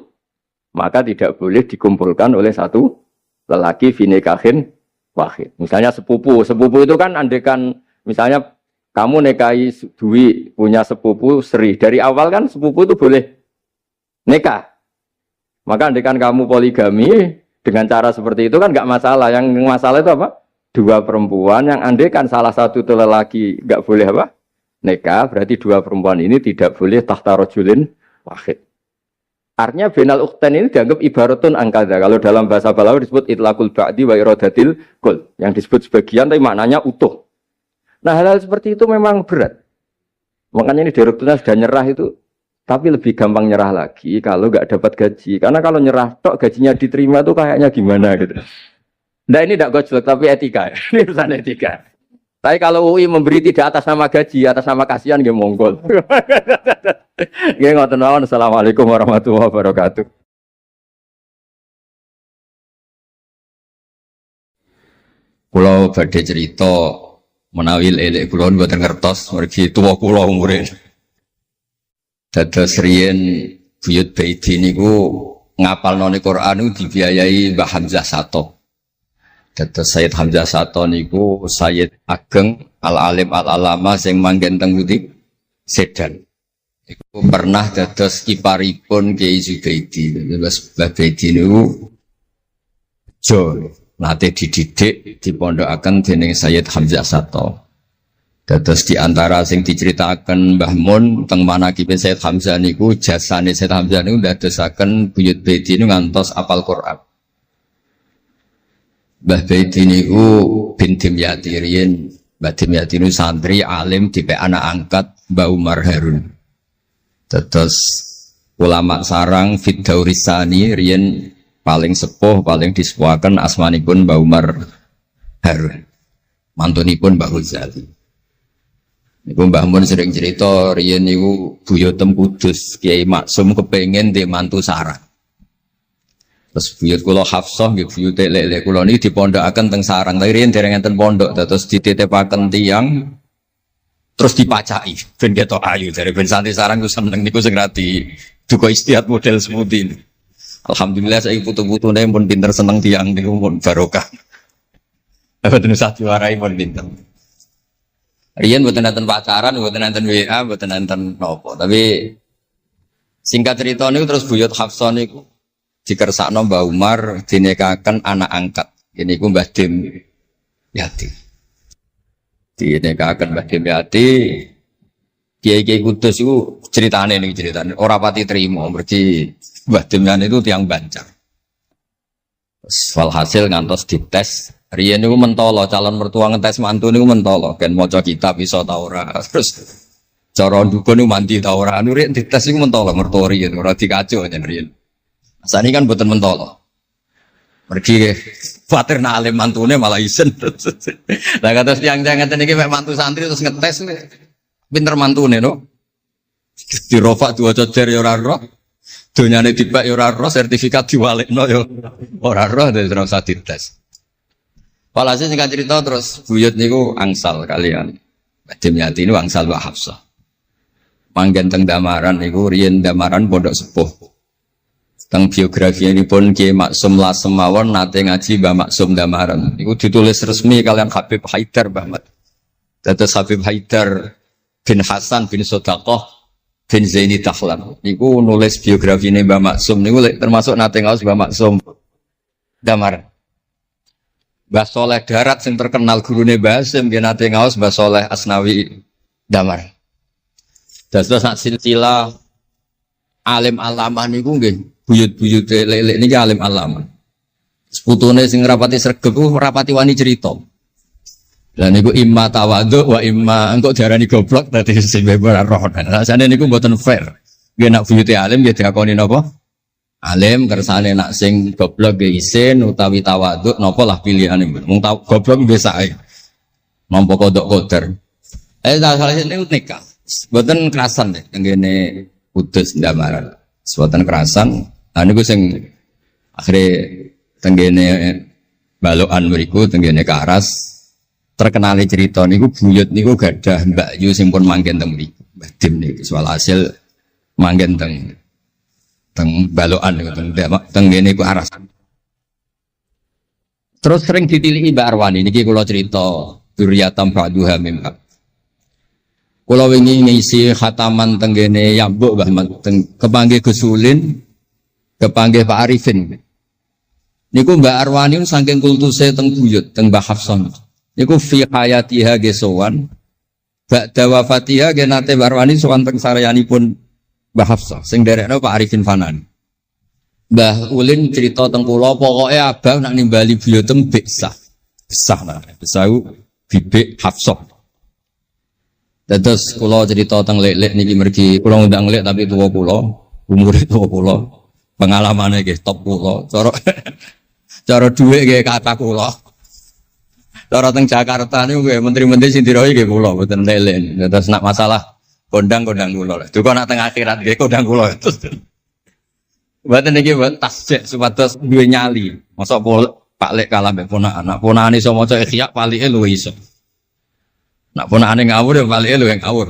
maka tidak boleh dikumpulkan oleh satu lelaki finikahin wahid. Misalnya sepupu itu kan andikan misalnya kamu nikahi Dwi punya sepupu Sri, dari awal kan sepupu itu boleh nikah. Maka andikan kamu poligami dengan cara seperti itu kan gak masalah. Yang masalah itu apa? Dua perempuan yang andaikan salah satu itu lelaki nggak boleh apa nikah, berarti dua perempuan ini tidak boleh tahta rajulin wahid. Artinya benal ukhten ini dianggap ibaratun angkada. Kalau dalam bahasa Balawi disebut itlaqul ba'di wa iradatil kul, yang disebut sebagian tapi maknanya utuh. Nah hal-hal seperti itu memang berat. Makanya ini direkturnya sudah nyerah itu, tapi lebih gampang nyerah lagi kalau nggak dapat gaji. Karena kalau nyerah tok gajinya diterima tuh kayaknya gimana gitu. Nah ini tidak gojlok tapi etika. Ini urusan etika. Tapi kalau UI memberi tidak atas nama gaji, atas nama kasihan, dia monggol. Dia ngoten mawon. Assalamualaikum warahmatullahi wabarakatuh. Kulo badhe cerita menawi elek kulo mboten ngertos mergi tuwa kulo umure. Dados riyen buyut Baiti niku ngapalno Quran niku dibiayai Mbah Hamzah Sato. Dados Sayyid Hamzah Sato niku Sayyid Ageng Al-Alim Al-Alama sing manggen teng Butik Sedan. Iku pernah dados kiparipun Kiai Zubaidi. Dados Mbah Baidi niku jo nate dididik dipondokaken dening Sayyid Hamzah Sato. Dados di antara sing diceritaken Mbah Mun teng manakibe Sayyid Hamzah niku jasane Sayyid Hamzah niku ndadosaken buyut Baidi niku ngantos apal Quran. Mbah Baiti niku bin Dimyati riyen, Mbah Dimyati niku santri alim dipe anak angkat Mbah Umar Harun. Terus ulama sarang Fiddaurisani riyen paling sepuh, paling disepuhaken asmanipun Mbah Umar Harun. Mantunipun Mbah Ghazali. Niku Mbah Mun sering cerita riyen niku buyotem Kudus Kiai Maksum kepengin ndek mantu sarang. Terus buyut kula Hafsah nggih buyut lek-lek kula niki dipondokaken teng sarang. Tapi riyen dereng enten pondok terus dititipaken tiyang terus dipacaki ben ketok ayu dari ben santri sarang ku seneng niku sing radi duka istihad model seperti ini. Alhamdulillah saiki putu-putune pun pinter seneng tiyang niku pun barokah. Mboten usah diwarai pun pinter. Riyen mboten enten pacaran, mboten enten WA, mboten enten nopo. Tapi singkat cerita niku terus buyut Hafsah niku dikersakno Mbah Umar dinikahaken anak angkat. Ini ku Mbah Dim Yati. Dinikahaken Mbah Dim Yati. Kiai-kiai Kudus itu ceritane niki ceritane ora pati trimo mergi Mbah Dim Yati itu tiang Banjar. Walhasil ngantos dites. Riyen niku mentolo calon mertua ngetes mantu niku mentolo kan maca kitab iso ta ora. Terus cara ndukun niku mandi ta ora. Anu riyen dites niku mentolo mertua riyen ora dikaco jan riyen. Asane kan mboten mentolo. Mergi khawatir nak alim mantune malah isen. Lah kados tiyang-tiyang ngeten iki mek mantu santri terus ngetes pinter mantune no. Dirofak diwaca der ya ora roh. Donyane dipek ya ora roh, sertifikat diwalekno ya ora roh, dadi ora usah dites. Walhasil singkat cerita terus buyut niku angsal kalian. Dimyati ini angsal Mbak Hafsah. Manggen teng Damaran niku riyen Damaran pondok sepuh. Teng biografi ini pun Kiai Maksum Lasem mawon nate ngaji Mbah Maksum Damaran. Niku ditulis resmi kalian Habib Haidar Bahmat. Dados Habib Haidar bin Hasan bin Sodaqoh bin Zaini Dahlan. Niku nulis biografi ini Mbah Maksum. Niku termasuk nate ngaos Mbah Maksum Damaran. Mbah Soleh Darat yang terkenal gurune Mbah Hasim nggih nate ngaos Mbah Soleh Asnawi Damaran. Dados sak silsilah alim alamah niku nggih buyut-buyut lelek niki alim alamah. Seputune sing rapati sregep ku rapati wani cerita. Lah niku imma tawadhu wa imma engko diarani goblok dadi sing ora roh. Rasane niku mboten fair. Nggih nak buyute alim nggih diakoni napa? Alim kersane nak sing goblok nggih isin utawi tawadhu napa lah pilihane. Wong goblok nggih sae. Mampu kodok koder. Salah niku nikah. Mboten kerasan deh tengene Kudus Damaran. Mboten kerasan. Niku sing akhire tengene balokan mriku tengene Karas terkenali cerita niku buyut niku gadah Mbak Yu sing pun manggen teng mriku. Mbah Dim niku soal hasil manggen teng balokan niku tengene ku Aras. Terus sering ditilihi Mbak Arwani niki kula cerita Duriyatam Ba'duha mimba. Kula wingi ngisi khataman tenggene Yambuk Mbah teng kepanggih Gusulin, kepanggih Pak Arifin. Niku Mbak Arwani saking kultuse teng buyut teng Mbah Hafsah. Niku fi hayatiha gesowan. Ba'da wafatiha ge nate Mbak Arwani sowan teng saryanipun Mbah Hafsah sing derekno Pak Arifin Fanan. Mbah Ulin cerita teng kula pokoke abang nak nimbali buyutem besah. Besah nah, besau bibik Hafsah. Terus kula cerita teng lek-lek niki mergi kula ngundang lek tapi tuwa kula, umure tuwa kula. Pengalamane nggih top kula. Cara dhuwit nggih kata kula. Cara teng Jakarta niku nggih menteri-menteri sing dirohi nggih kula mboten lek-lek. Terus nak masalah kondang-kondang kula. Duka nak teng akhirat nggih kondang kula. Mboten niki mboten tasjek supados duwe nyali. Mosok Pak Lek kalah mbek ponakan. Nak ponakan iso maca Ikhya palike luwih iso. Nak ponakane ngawur ya palike luwih ngawur.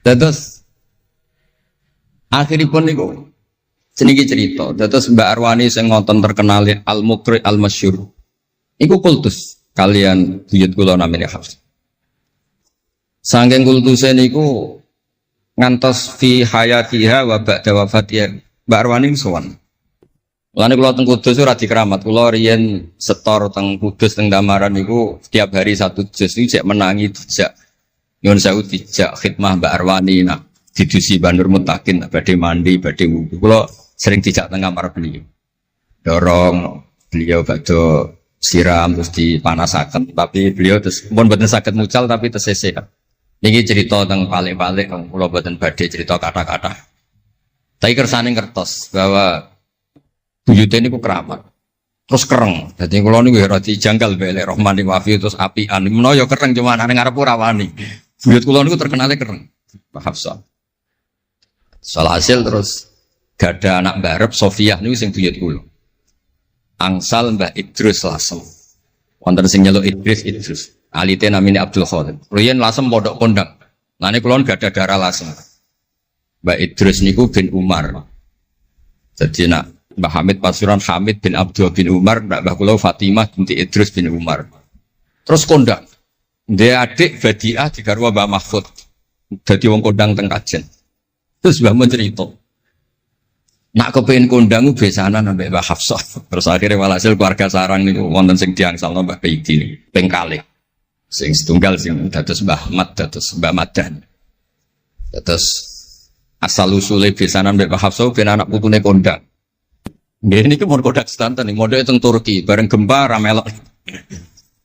Terus akhiripun niku seniki cerita. Terus Mbak Arwani sing ngonten terkenal Al-Muqri Al-Masyhur. Iku kultus kalian buyut kula namine Hafs. Saking kultuse niku ngantos fi hayatiha wa ba'da wafatiha. Mbak Arwani sowan. Lane kula teng Kudus ora dikeramat. Kula riyen setor teng Kudus teng Damaran niku setiap hari satu juz iki cek menangi dijak. Nyuwun sewu dijak khidmah Mbak Arwani nak didusi Bandur Mutakin badhe mandi, badhe wudu. Kula sering dijak teng kamar beliau. Dorong beliau badhe siram terus dipanasaken, tapi beliau terus pun mboten saged mucal tapi tesese. Niki cerita teng palik-palik kula mboten badhe cerita kata-kata. Tapi kersane ngertos bahwa buyute niku keramat. Terus kereng. Dadi kula niku ora dijanggal mbek Rahman Wafi terus apian. Menawa ya kereng cuma nang ngarep ora wani. Buyut kula niku terkenale kereng. Pak Hafsah. Soal hasil terus gada anak barep Sofiah niku sing buyut kula. Angsal Mbah Idrus Lasem. Wonten sing nyeluk Idrus. Alite namine Abdul Khadir. Riyen Lasem pondok kondang. Lane kula gada darah Lasem. Mbah Idrus niku bin Umar. Jadi nak Mbah Hamid Pasuruan Hamid bin Abdul bin Umar, Mbah kula Fatimah binti Idrus bin Umar. Terus kondang. Dia adik Badiah digarwa Mbah Mahfud. Dadi wong kondang teng Kajen. Terus Mbah mun cerita. Nak kepengin kondang besanan ambek Mbah Hafsah. Terus akhirnya walhasil keluarga sarang niku wonten sing diangsalno Mbah Baidi ping kalih. Sing setunggal sing dados Mbah Mat dados Mbah Madan. Terus asal usule besanan ambek Mbah Hafsah ben anak putune kondang. Ini ke kodak sedanten nih, model teng Turki, bareng gempa ramelok.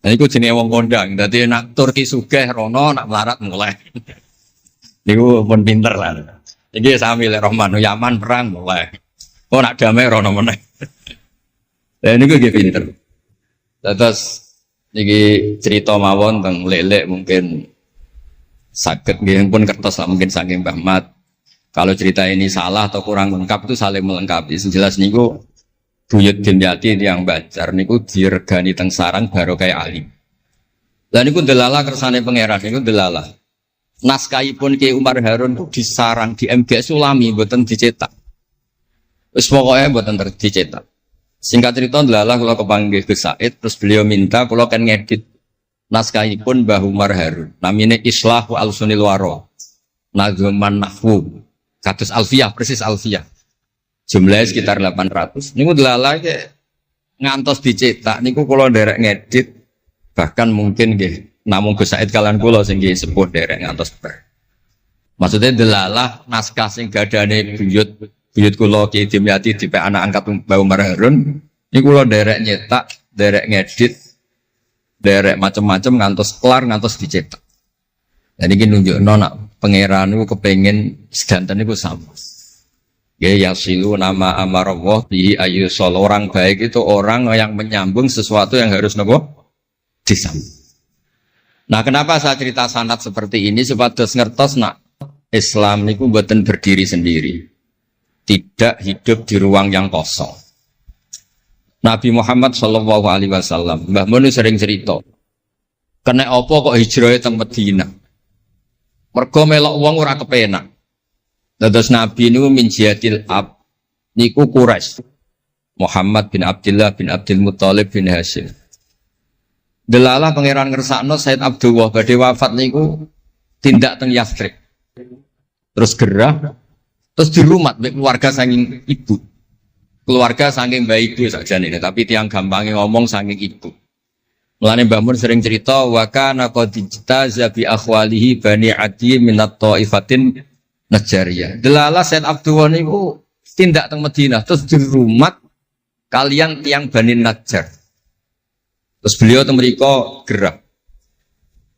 Nah, itu jenis wong kondang. Jadi nak Turki sugih rono, nak melarat mulai. Niku pun pinter lah. Jadi sami lek Rahman, Yaman perang mulai. Oh nak damai rono meneh. Lah niku nggih pinter. Terus niki cerita mawon teng lelek mungkin saged nggih pun kertas lah mungkin saking Mbah Mat. Kalau cerita ini salah atau kurang lengkap itu saling melengkapi. Sejelas niku buyut Dimyati yang Banjar niku diregani teng sarang baru kayak alim. Lah niku delala kersane pangeran niku delala. Naskahipun Ki Umar Harun itu disarang di MGS Sulami mboten dicetak. Wis pokoke mboten dicetak. Singkat cerita delala kula kepanggih Gus Said terus beliau minta kula kan ngedit naskahipun Mbah Umar Harun. Namine Islahu Al-Sunil Waro. Nazman Nahwu. Kados Alfiyah, persis Alfiyah. Jumlahnya sekitar 800. Niku delala ngantos dicetak niku kula nderek ngedit bahkan mungkin nggih namung Gus Said kalian kula sing nggih sepuh nderek ngantos ber. Maksudnya delala naskah sing gadane buyut kula Ki Dimyati dipek anak angkat Mbah Umar Harun niku kula nderek nyetak, nderek ngedit, nderek macam-macam ngantos kelar ngantos dicetak. Dan ini nunjukno nak pangeran itu kepengen sedanten itu sama. Ya yasilu nama amarallah bihi ayyusol. Orang baik itu orang yang menyambung sesuatu yang harus nopo disambung. Nah, kenapa saya cerita sanad seperti ini supados ngertos nak Islam niku mboten berdiri sendiri. Tidak hidup di ruang yang kosong. Nabi Muhammad sallallahu alaihi wasallam, Mbah Mun sering cerita. Kena apa kok hijrah teng Madinah? Mergo melok wong ora kepenak. Dados Nabi niku min jihadil ab niku Quraisy. Muhammad bin Abdullah bin Abdul Muthalib bin Hashim. Delalah pangeran ngersakno Said Abdullah badhe wafat niku tindak teng Yathrib. Terus gerah terus dirumat mek keluarga saking ibu. Keluarga saking mbah ibu sakjane tapi tiang gampange ngomong saking ibu. Mulane Mbah Mun sering cerita wa kana qad ijtaza bi akhwalihi bani Adi minat taifatin Najariyah. Delala Said Abdullah niku tindak teng Madinah terus dirumat kalian tiang Bani Najjar. Terus beliau teng mriko gerah.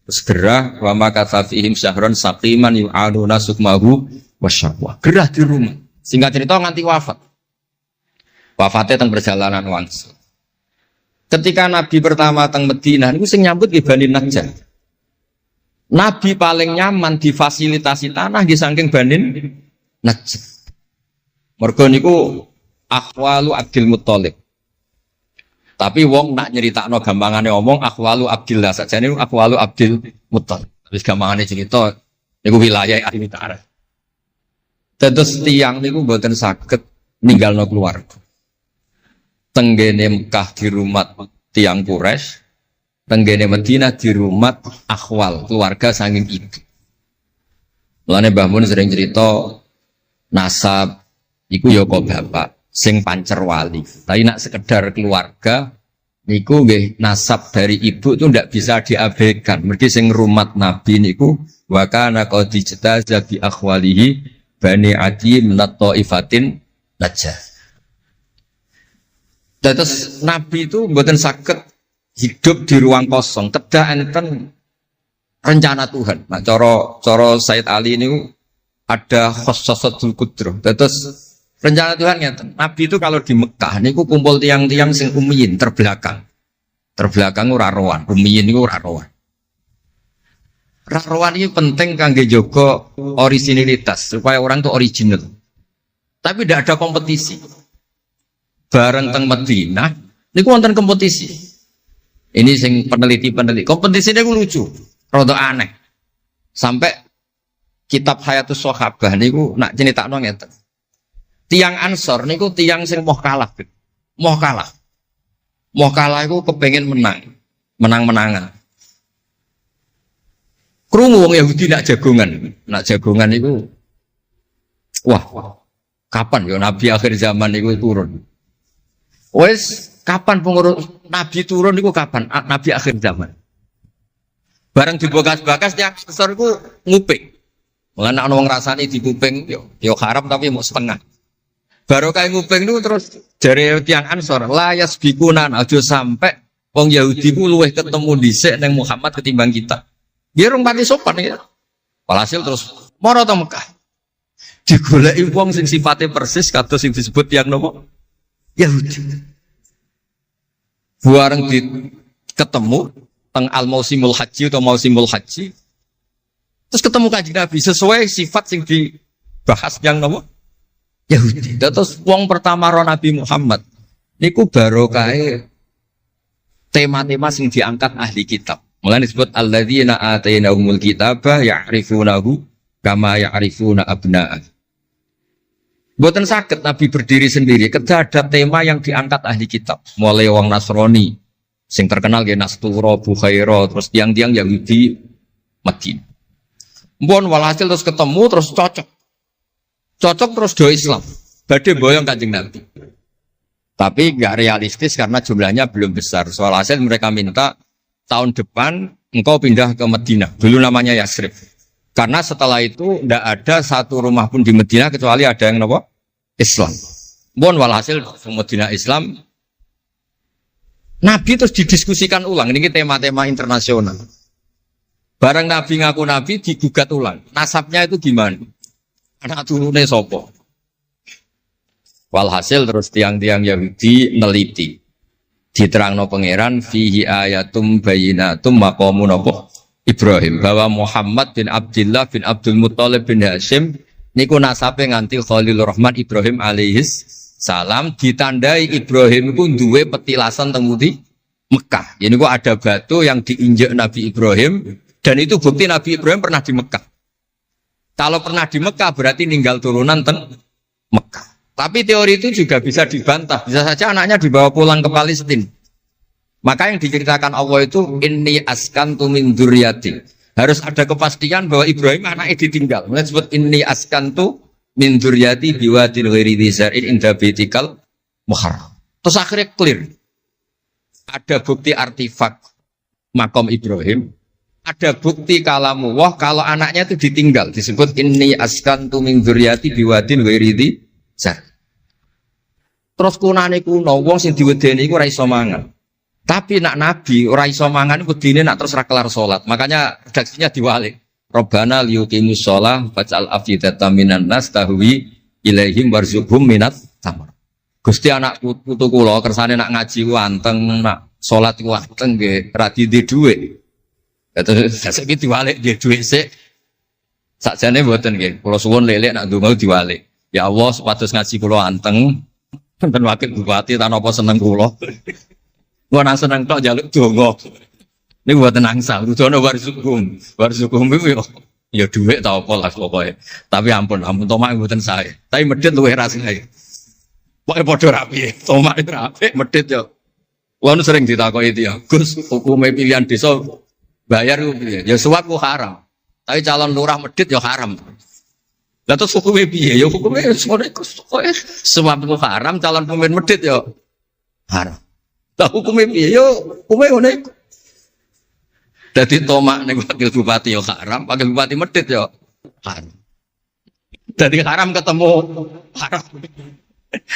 Terus gerah wa makatha fihim syahron saqiman yu'aduna sukmahu wasyaqwa. Gerah di rumah. Singkat cerita nganti wafat. Wafatnya teng perjalanan wangsul. Ketika Nabi pertama teng Madinah niku sing nyambut nggih Bani Najjar. Nabi paling nyaman difasilitasi tanah di saking Bani Najjar. Mergo niku akhwalu Abdul Muthalib. Tapi wong nak nyeritakno gampangane omong akhwalu Abdillah sakjane niku akhwalu Abdul Muthalib. Wis gampangane cerita niku wilayah ahli ta'arif. Dados tiyang niku mboten saged ninggalno keluarga. Tenggene Mekah di rumah tiang Quraisy, tenggene Madinah di rumah akhwal keluarga saking ibu. Mulane Mbah Mun sering cerita nasab iku ya kok bapak sing pancer wali. Tapi nak sekedar keluarga niku nggih nasab dari ibu itu ndak bisa diabaikan. Mergi sing rumat Nabi niku wa kana qad ijtaza bi akhwalihi bani Adi minat taifatin Najjar. Terus Nabi itu mboten saged hidup di ruang kosong, tedak enten rencana Tuhan. Nah, cara Said Ali ini ada khossasatul qudrah. Terus rencana Tuhan ngeten. Nabi itu kalau di Mekah niku kumpul tiang-tiang sing ummiyin terbelakang. Terbelakang ora rowan, ummiyin niku ora rowan. Rowan ini penting kangge jaga originalitas supaya orang itu original. Tapi tidak ada kompetisi. Bareng teng Madinah niku wonten kompetisi. Ini sing peneliti kompetisinya lucu, rada aneh. Sampai kitab Hayatus Sahabah niku nak ceritakno ngeten. Tiang Ansor niku tiang sing moh kalah. Moh kalah iku kepengin menang-menangan. Krungu wong Yahudi nak jagongan niku wah, kapan ya Nabi akhir zaman niku turun? Wes kapan pengurus Nabi turun niku kapan? Nabi akhir zaman. Bareng dibakas-bakas tiang Ansor iku nguping. Mulane ana wong rasani dikuping yo haram tapi mau setengah. Baru kayak nguping niku terus jare tiang Ansor la yasbiquna aja sampai wong Yahudi ku luweh ketemu dhisik ning Muhammad ketimbang kita. Dia rong pati sopan ya. Walhasil terus mara ta Mekah. Digoleki wong sing sifate persis kados sing disebut tiang nopo? Yahudi. Bareng ketemu teng al-mausimul haji atau mausimul haji. Terus ketemu Kanjeng Nabi sesuai sifat sing bahas yang nopo Yahudi. Terus wong pertama ro Nabi Muhammad niku barokahe tema-tema sing diangkat ahli kitab. Mulane disebut alladzina atainahumul kitaba ya'rifunahu kama ya'rifuna abna'ah. Mboten saged Nabi berdiri sendiri, ketika ada tema yang diangkat ahli kitab. Mulai wong Nasrani sing terkenal nggih Nastura, Bukhaira, terus tiang-tiang Yahudi Madinah. Mbon walhasil terus ketemu terus cocok. Cocok terus do Islam. Badhe boyong Kanjeng Nabi. Tapi enggak realistis karena jumlahnya belum besar. Soal hasil mereka minta tahun depan engkau pindah ke Madinah. Dulu namanya Yasrib. Karena setelah itu tidak ada satu rumah pun di Madinah kecuali ada yang nopo Islam. Bon walhasil Madinah Islam. Nabi terus didiskusikan ulang. Ini tema-tema internasional. Barang Nabi ngaku Nabi digugat ulang. Nasabnya itu gimana? Anak turunnya sopo. Walhasil terus tiang-tiang Yahudi neliti. Diterangno pangeran fihi ayatum bayinatum maqamu nopo Ibrahim, bahwa Muhammad bin Abdullah bin Abdul Muttalib bin Hashim niku nasabe nganti Khalilur Rahman Ibrahim alaihis salam, ditandai Ibrahim iku duwe petilasan teng pundi Mekah. Ya niku ada batu yang diinjek Nabi Ibrahim dan itu bukti Nabi Ibrahim pernah di Mekah. Kalau pernah di Mekah berarti ninggal turunan teng Mekah. Tapi teori itu juga bisa dibantah. Bisa saja anaknya dibawa pulang ke Palestina. Maka yang diceritakan Allah itu inni askantu min dzurriyyati. Harus ada kepastian bahwa Ibrahim anaknya ditinggal. Mulai disebut inni askantu min dzurriyyati biwadin ghairi dzar'in inda baitikal muharram. Terus akhirnya clear. Ada bukti artefak makam Ibrahim, ada bukti kalamullah kalau anaknya itu ditinggal. Disebut inni askantu min dzurriyyati biwadin ghairi dzar'in. Terus kunane kuno wong sing diwedeni iku ora iso mangan. Tapi nak Nabi ora iso mangan wedine nak terus ra kelar salat. Makanya redaksinya diwalik. Rabbana liyuqimus shalah faj'al afidatan minan nas tahwi ilaihim warzuqhum minat tamar. Gusti anak putu kula kersane nak ngaji ku anteng, nak salat ku anteng nggih ra di dhuwit. Terus saiki diwalik nggih dhuwit sik. Sakjane mboten nggih. Kula suwun lelek nak ndonga diwalik. Ya Allah supados ngaji kula anteng. Enten wakil bupati ta napa seneng kula. Gua nang seneng tok njaluk donga. Niku mboten angsal, kudono warzuqhum. Warzuqhum iku ya dhuwit ta apa lah pokoke. Tapi ampun tomak mboten sae. Tapi medhit luwih rasane. Pokoke padha rapi. Tomak itu rapi, medhit yo. Wong sering ditakoki itu ya, Gus, hukume pilihan desa bayar ku piye? Ya suap ku haram. Tapi calon lurah medhit ya haram. Lah terus hukume piye? Ya hukume ngono iku pokoke suap ku haram, calon pemimpin medhit ya haram. Lah hukume piye? Yo hukume ngono iku. Dadi tomak ning wakil bupati yo haram, wakil bupati medhit yo haram. Dadi haram ketemu haram.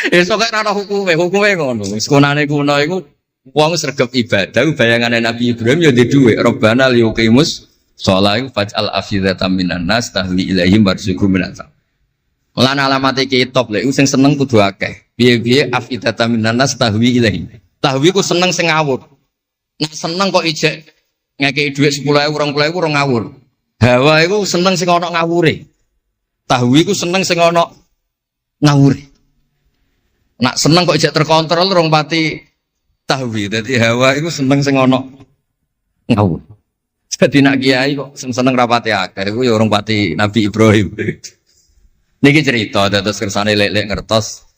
Esuk kok ora hukume ngono. Wis kunane kuno iku wong sregep ibadah bayangane Nabi Ibrahim yo ndek dhuwit. Rabbana liyuqimus shalah faj'al afidatan minan nas tahwi ilaihim warzuqhum minat. Lan alamate kitab lek sing seneng kudu akeh. Piye-piye afidatan minan nas tahwi ilaihim. Tahwi ku seneng sing ngawur. Nek seneng kok ijek ngekeki dhuwit 10.000 20.000 ora ngawur. Hawa iku seneng sing ana ngawure. Tahwi ku seneng sing ana ngawure. Nak seneng kok ijek terkontrol rong pati tahwi. Dadi hawa iku seneng sing ana ngawur. Jadi nak kiai kok seneng rapati akeh iku ya orang pati Nabi Ibrahim. Niki cerita terus kersane lek-lek ngertos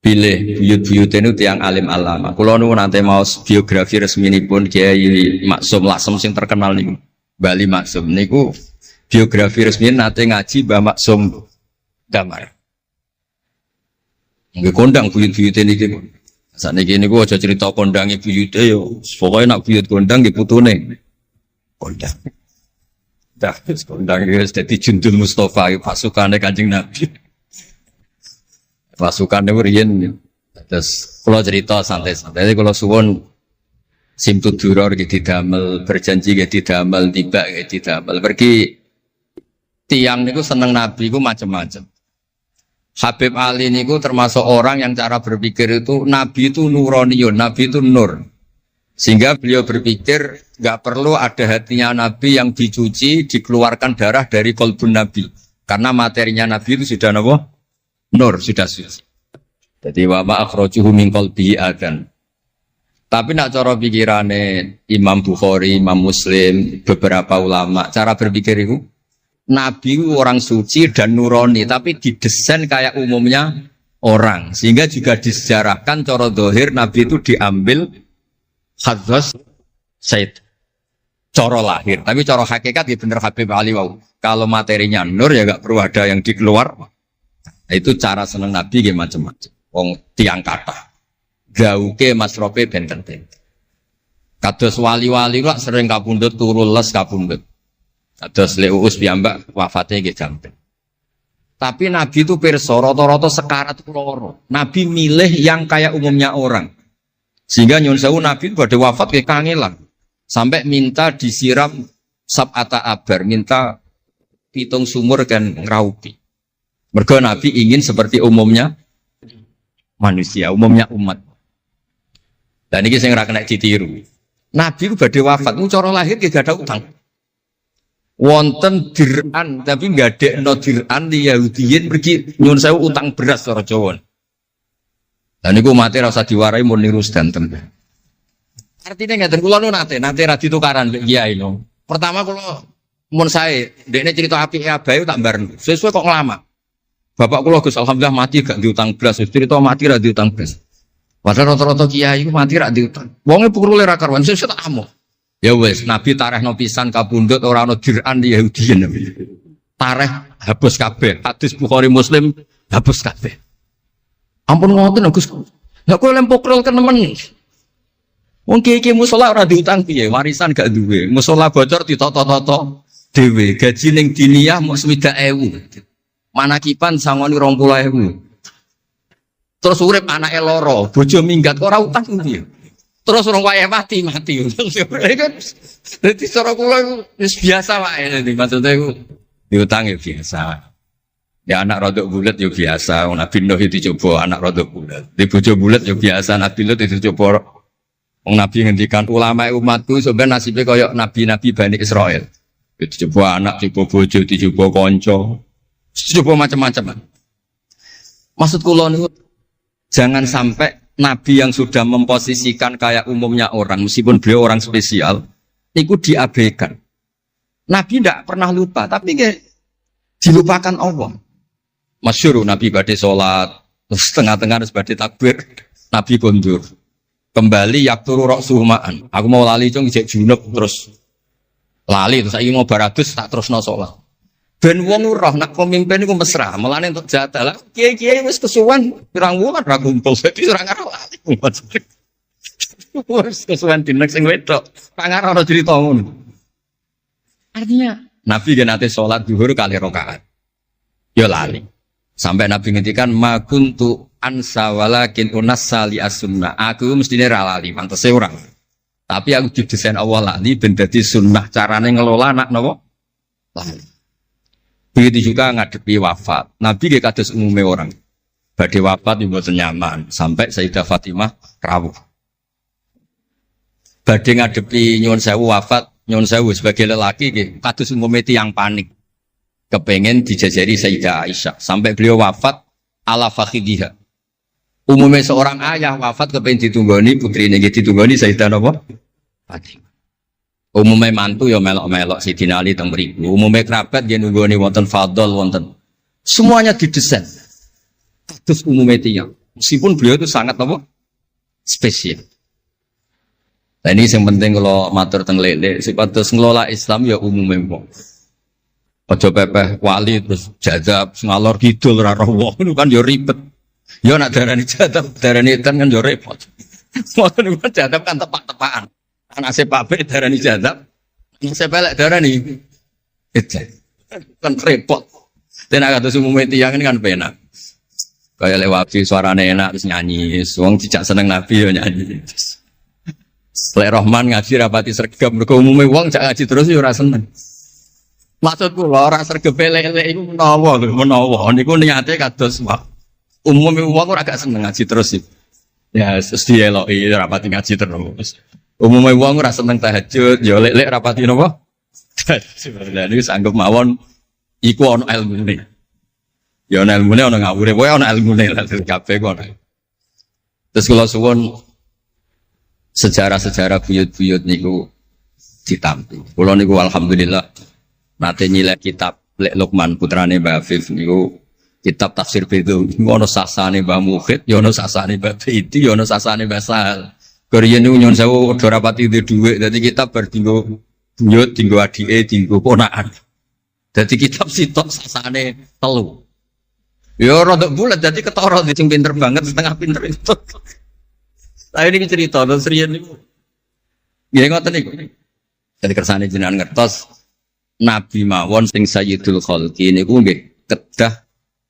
pilih buyut-buyut itu tiang alim alama. Kulo nu nanti mau biografi resminipun Kiai Maksum Lasem sing terkenal niku. Bali Maksum niku biografi resmi nanti ngaji Mbah Maksum Damar. Nggih kondang buyut-buyut niki. Sakniki niku aja cerita kondange buyute yo. Pokoke nak buyut kondang nggih putune. Kondang. Dah kondang wis dadi Jundul Mustofa pasukane Kanjeng Nabi. Pasukan itu riyen terus kalau cerita santai-santai kalau suwon simtud duror gitu didamel berjanji gitu didamel tiba gitu didamel pergi tiang niku seneng Nabi ku macam-macam. Habib Ali niku termasuk orang yang cara berpikir itu Nabi itu nuraniun, Nabi itu nur. Sehingga beliau berpikir nggak perlu ada hatinya Nabi yang dicuci dikeluarkan darah dari kolbun Nabi. Karena materinya Nabi itu sudah apa? Nur, sudah suci. Jadi wa ma akhrajuhu min qalbihi adan. Tapi nak cara pikirane Imam Bukhari, Imam Muslim, beberapa ulama, cara berpikir itu Nabi orang suci dan nurani, tapi didesain kayak umumnya orang. Sehingga juga disejarahkan cara zahir Nabi itu diambil hadzas Said. Cara lahir, tapi cara hakikat ya bener Habib Ali wau. Kalau materinya nur ya gak perlu ada yang dikeluar. Nah, itu cara seneng Nabi ya macam-macam. Wong tiang kata. Gauke masrope benten-benten. Kados wali-wali kok sering kapundhut turu les kapundhut. Kados Leuus piyambak wafate nggih jampen. Tapi Nabi itu pirsa rata-rata sekarat loro. Nabi milih yang kayak umumnya orang. Sehingga nyun sewu Nabi pada wafat kayak kangelan. Sampai minta disiram sab'ata abar, minta pitung sumur kan ngraupi. Mergo Nabi ingin seperti umumnya manusia, umumnya umat. Dan ini saya nggak kena ditiru. Nabi itu badhe wafat, cara lahir gak ada utang. Wonten dir'an, tapi nggak ada no dir'an di Yahudiyin pergi nyun sewu utang beras cara Jawa. Dan itu mati rasa diwarai mau niru sedanten. Artinya nggak kula nu nate radi tukaran mbek kiai no. Pertama kalau mun saya, dekne cerita apike abahe tak bareng. Sesuai kok ngelama. Bapak kula Gus alhamdulillah mati gak diutang belas, cerita mati ra diutang belas. Padahal rata-rata kiai iku mati ra diutang. Wonge pukule ra karuan, sesuk tak amuk. Ya wis, Nabi tarehno pisan kapundhut ora ana dir'an Yahudiyin. Tareh hapus kabeh. Hadis Bukhari Muslim hapus kabeh. Ampun ngoten Gus. Lah kowe lempok kan nemen. Wong kiai musala ora diutang piye, warisan gak duwe. Musala bocor ditata-tata dhewe, gaji ning diniyah mung 60.000. Manakipan sangoni 20.000. Terus urip anake loro, bojo minggat ora utang piye. Terus orang wayah mati. Dadi cara kula wis biasa wae. Maksudnya diutang ya biasa. Ya anak rodok bulat ya biasa. Nabi Nuh itu coba anak rodok bulat. Di bojo bulat ya biasa. Nabi Lut itu coba. Wong Nabi ngendikan ulama umatku sebenarnya nasibnya kaya nabi-nabi Bani Israel. Itu coba anak, coba bojo, coba konco, coba macam-macam. Maksud kula niku jangan sampai nabi yang sudah memposisikan kayak umumnya orang, meskipun beliau orang spesial, itu diabaikan. Nabi tidak pernah lupa, tapi dilupakan Allah. Masyhur Nabi badhe salat, terus tengah-tengah harus badhe takbir, Nabi kondur. Kembali yakturu roksuhumaan. Aku mau lali cung ijek junub terus lali terus saiki mau baratus tak terusno salat. Ben wong roh nak pemimpin iku mesra, melane untuk jatah lah. Kiai-kiai wis kesuwen pirang wulan ra kumpul, dadi ora ngarep lali. Wis kesuwen dinek sing wedok. Pangar ora cerita ngono. Artinya Nabi gen ate salat zuhur kali rakaat. Ya lali. Sampai Nabi ngendikan ma kuntu ansa walakin unassa li as-sunnah. Aku mestine ra lali, pantese ora. Tapi aku didesain Allah lali ben dadi sunnah carane ngelola anak napa? Lali. Begitu juga ngadepi wafat. Nabi nggih kados umume orang. Badhe wafat mboten nyaman sampai Sayyidah Fatimah rawuh. Badhe ngadepi nyuwun sewu wafat, nyuwun sewu sebagai lelaki nggih kados umume tiyang panik. Kepengen dijajari Sayyidah Aisyah sampai beliau wafat ala fakhidiha. Umumnya seorang ayah wafat kepengen ditunggoni putrine nggih ditunggoni Sayyidah napa? Fatimah. Umumnya mantu ya melok-melok Sayyidina Ali teng mriku. Umumnya kerabat nggih nunggoni wonten fadl wonten. Semuanya didesain. Kados umumnya tiyang. Meskipun beliau itu sangat apa? Spesial. Nah ini yang penting kalau matur teng lele sipatos ngelola Islam ya umumnya wong. Aja pepeh wali terus jadab ngalor kidul ora roh wong kan yo ribet. Yo nak darani jadab, darani edan kan yo repot. Ngoten niku jadab kan tepak-tepakan. Anak sepak be darani jadab, anak sepelek darani edan. Kan repot. Tenan kados umume tiyang kan penak. Kaya lewat suarane enak terus nyanyi, wong dijak seneng Nabi yo nyanyi. Lek Rahman ngaji rapati sregep mergo umume wong jak ngaji terus yo ora seneng. Maksudku lho ora sregep lek-lek iku menawa lho, menawa niku niate kados umume wong ora gak seneng ngaji terus iki. Ya terus dieloki rapati ngaji terus. Umume wong ora seneng tahajud, ya lek-lek rapati napa? Lah niku sanggup mawon Iku ono ilmune. Ya ono ilmune ono ngawure, wae ono ilmune lah kabeh kok. Terus kula suwun sejarah-sejarah buyut-buyut niku ditampi. Kula niku alhamdulillah nate nyilek kitab Lek Lukman putrane Mbah Afif niku kitab tafsir Bedo. Ono sasane Mbah Mukhid, ya ono sasane Mbah Beidi, ya ono sasane Mbah Sahal. Koriyen niku nyun sewu ora rapati duwe dhuwit, dadi kitab bar dinggo buyut, dinggo adike, dinggo ponakan. Dadi kitab sitok sasane telu. Ya rada bulat dadi ketara sing pinter banget setengah pinter itu. Lah ini cerita terus riyen niku. Nggih ngoten niku. Dadi kersane jenengan ngertos Nabi mawon sing Sayyidul Khalqi niku nggih kedah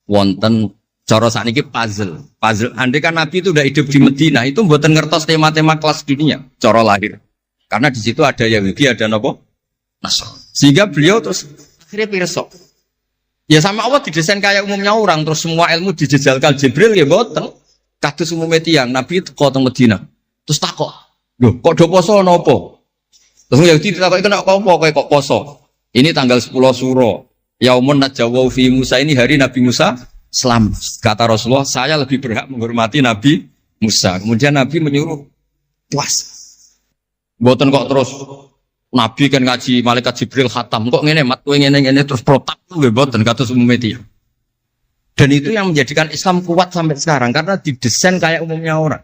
wonten cara sakniki puzzle. Puzzle andai kan Nabi itu udah hidup di Madinah itu mboten ngertos tema-tema kelas dunia cara lahir. Karena di situ ada Yahudi, ada napa? Nasrani. Sehingga beliau terus akhirnya pirsa. Ya sama Allah didesain kayak umumnya orang terus semua ilmu dijejalkan Jibril ya mboten. Kados umume tiyang Nabi teko teng Madinah. Terus takok, "Lho, kok do poso napa?" Terus Yahudi ditakoki kena apa kok poso? Ini tanggal 10 Suro. Yaumun najawau fi Musa, ini hari Nabi Musa selamat. Kata Rasulullah, saya lebih berhak menghormati Nabi Musa. Kemudian Nabi menyuruh puasa. Mboten kok terus Nabi kan ngaji malaikat Jibril khatam kok ngene mat kowe ngene terus protap kuwi mboten kados umume tiyang. Dan itu yang menjadikan Islam kuat sampai sekarang karena didesain kayak umumnya orang.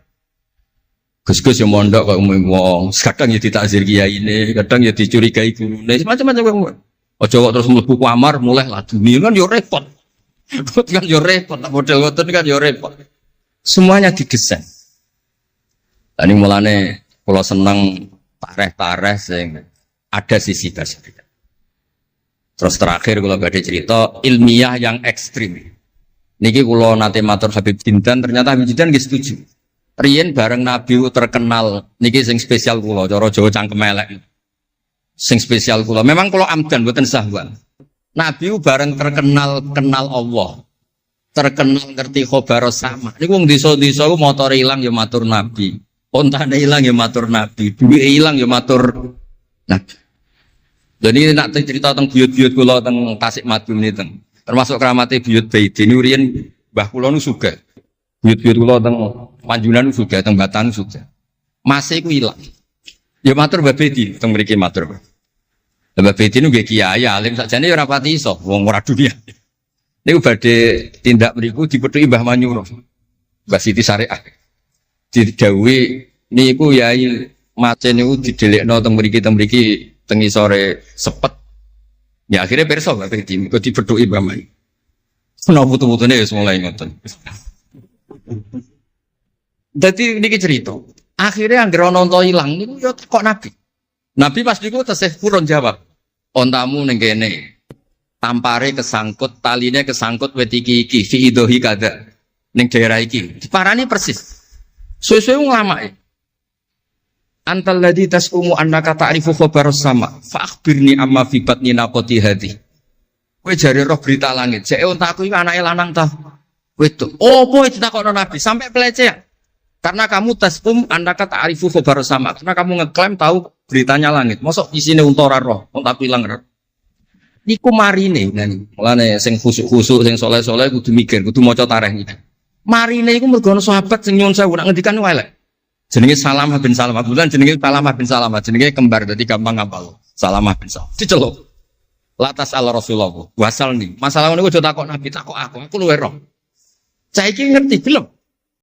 Gus-gus yang mondok kayak umum wong, kadang ya ditakzir kiai ini, kadang ya dicurigai guru, macam-macam. Ojo kok terus mlebu kamar mulai lah dunia kan yo repot. Kan yo repot, model ngoten kan yo repot. Semuanya didesain. Ini mulane kula seneng tareh-tareh sing ada sisi positif. Terus terakhir kula badhe cerita ilmiah yang ekstrim. Niki kula nate matur Habib Jindan, ternyata Habib Jindan nggih setuju. Riyen bareng Nabi terkenal niki sing spesial kula cara Jawa cangkem elek. Sing spesial kula. Memang kula amdan mboten sahwan. Nabi bareng terkenal kenal Allah. Terkenal ngerti khobar sama. Niku wong desa-desa ku motor ilang ya matur Nabi. Ontane ilang ya matur Nabi. Duwe ilang ya matur Nabi. Jadi nak cerita tentang buyut-buyut kula teng Tasikmalaya niku. Termasuk keramate buyut Baidi niku riyen mbah kula nu sugih. Buyut-buyut kula teng Manjunan sugih, teng Batan sugih. Masih ku ilang. Ya matur Mbah Baidi teng mriki matur. Mbah Baidi niku nggih kiai alim sakjane ya ora pati iso wong ora dunia. Niku badhe tindak mriku dipethuki Mbah Manyuro. Mbah Siti Syariah. Didhawuhi niku yai mace niku didelekno teng mriki teng isore sepet. Ya akhirnya pirsa Mbah Baidi kok dipethuki Mbah Manyuro. Ana putu-putune wis mulai ngoten. Dadi niki cerita. Akhirnya anggere ana unta ilang niku ya kok Nabi. Nabi pas niku tesih purun jawab. Ontamu ning kene. Tampare kesangkut, taline kesangkut wit iki fi idohi kada. Ning daerah iki. Diparani persis. Suwe-suwe nglamake. Antal ladzi tasumu annaka ta'rifu khabaras sama. Fa akhbirni amma fi batni naqati hadhi. Kowe jare roh berita langit. Jek ontaku iki anake lanang ta. Wedok. Opo ditakokno Nabi sampai pelecehan. Karena kamu tasum andaka ta'rifu khabar sama. Karena kamu ngeklaim tahu beritanya langit. Mosok isine unta ora roh, unta pilang roh. Niku marine ngene. Mulane sing khusuk-khusuk sing saleh-saleh kudu mikir, kudu maca tarikh iki. Marine iku mergo ana sahabat sing nyuwun sewu nak ngendikan elek. Jenenge Salamah bin Salamah. Bulan jenenge Salamah bin Salamah. Jenenge kembar dadi gampang ngapal. Salamah bin Salamah. Diceluk. Latas ala Rasulullah. Wasal nih. Masalah niku aja takok Nabi, takok aku. Aku luwih roh. Saiki ngerti belum?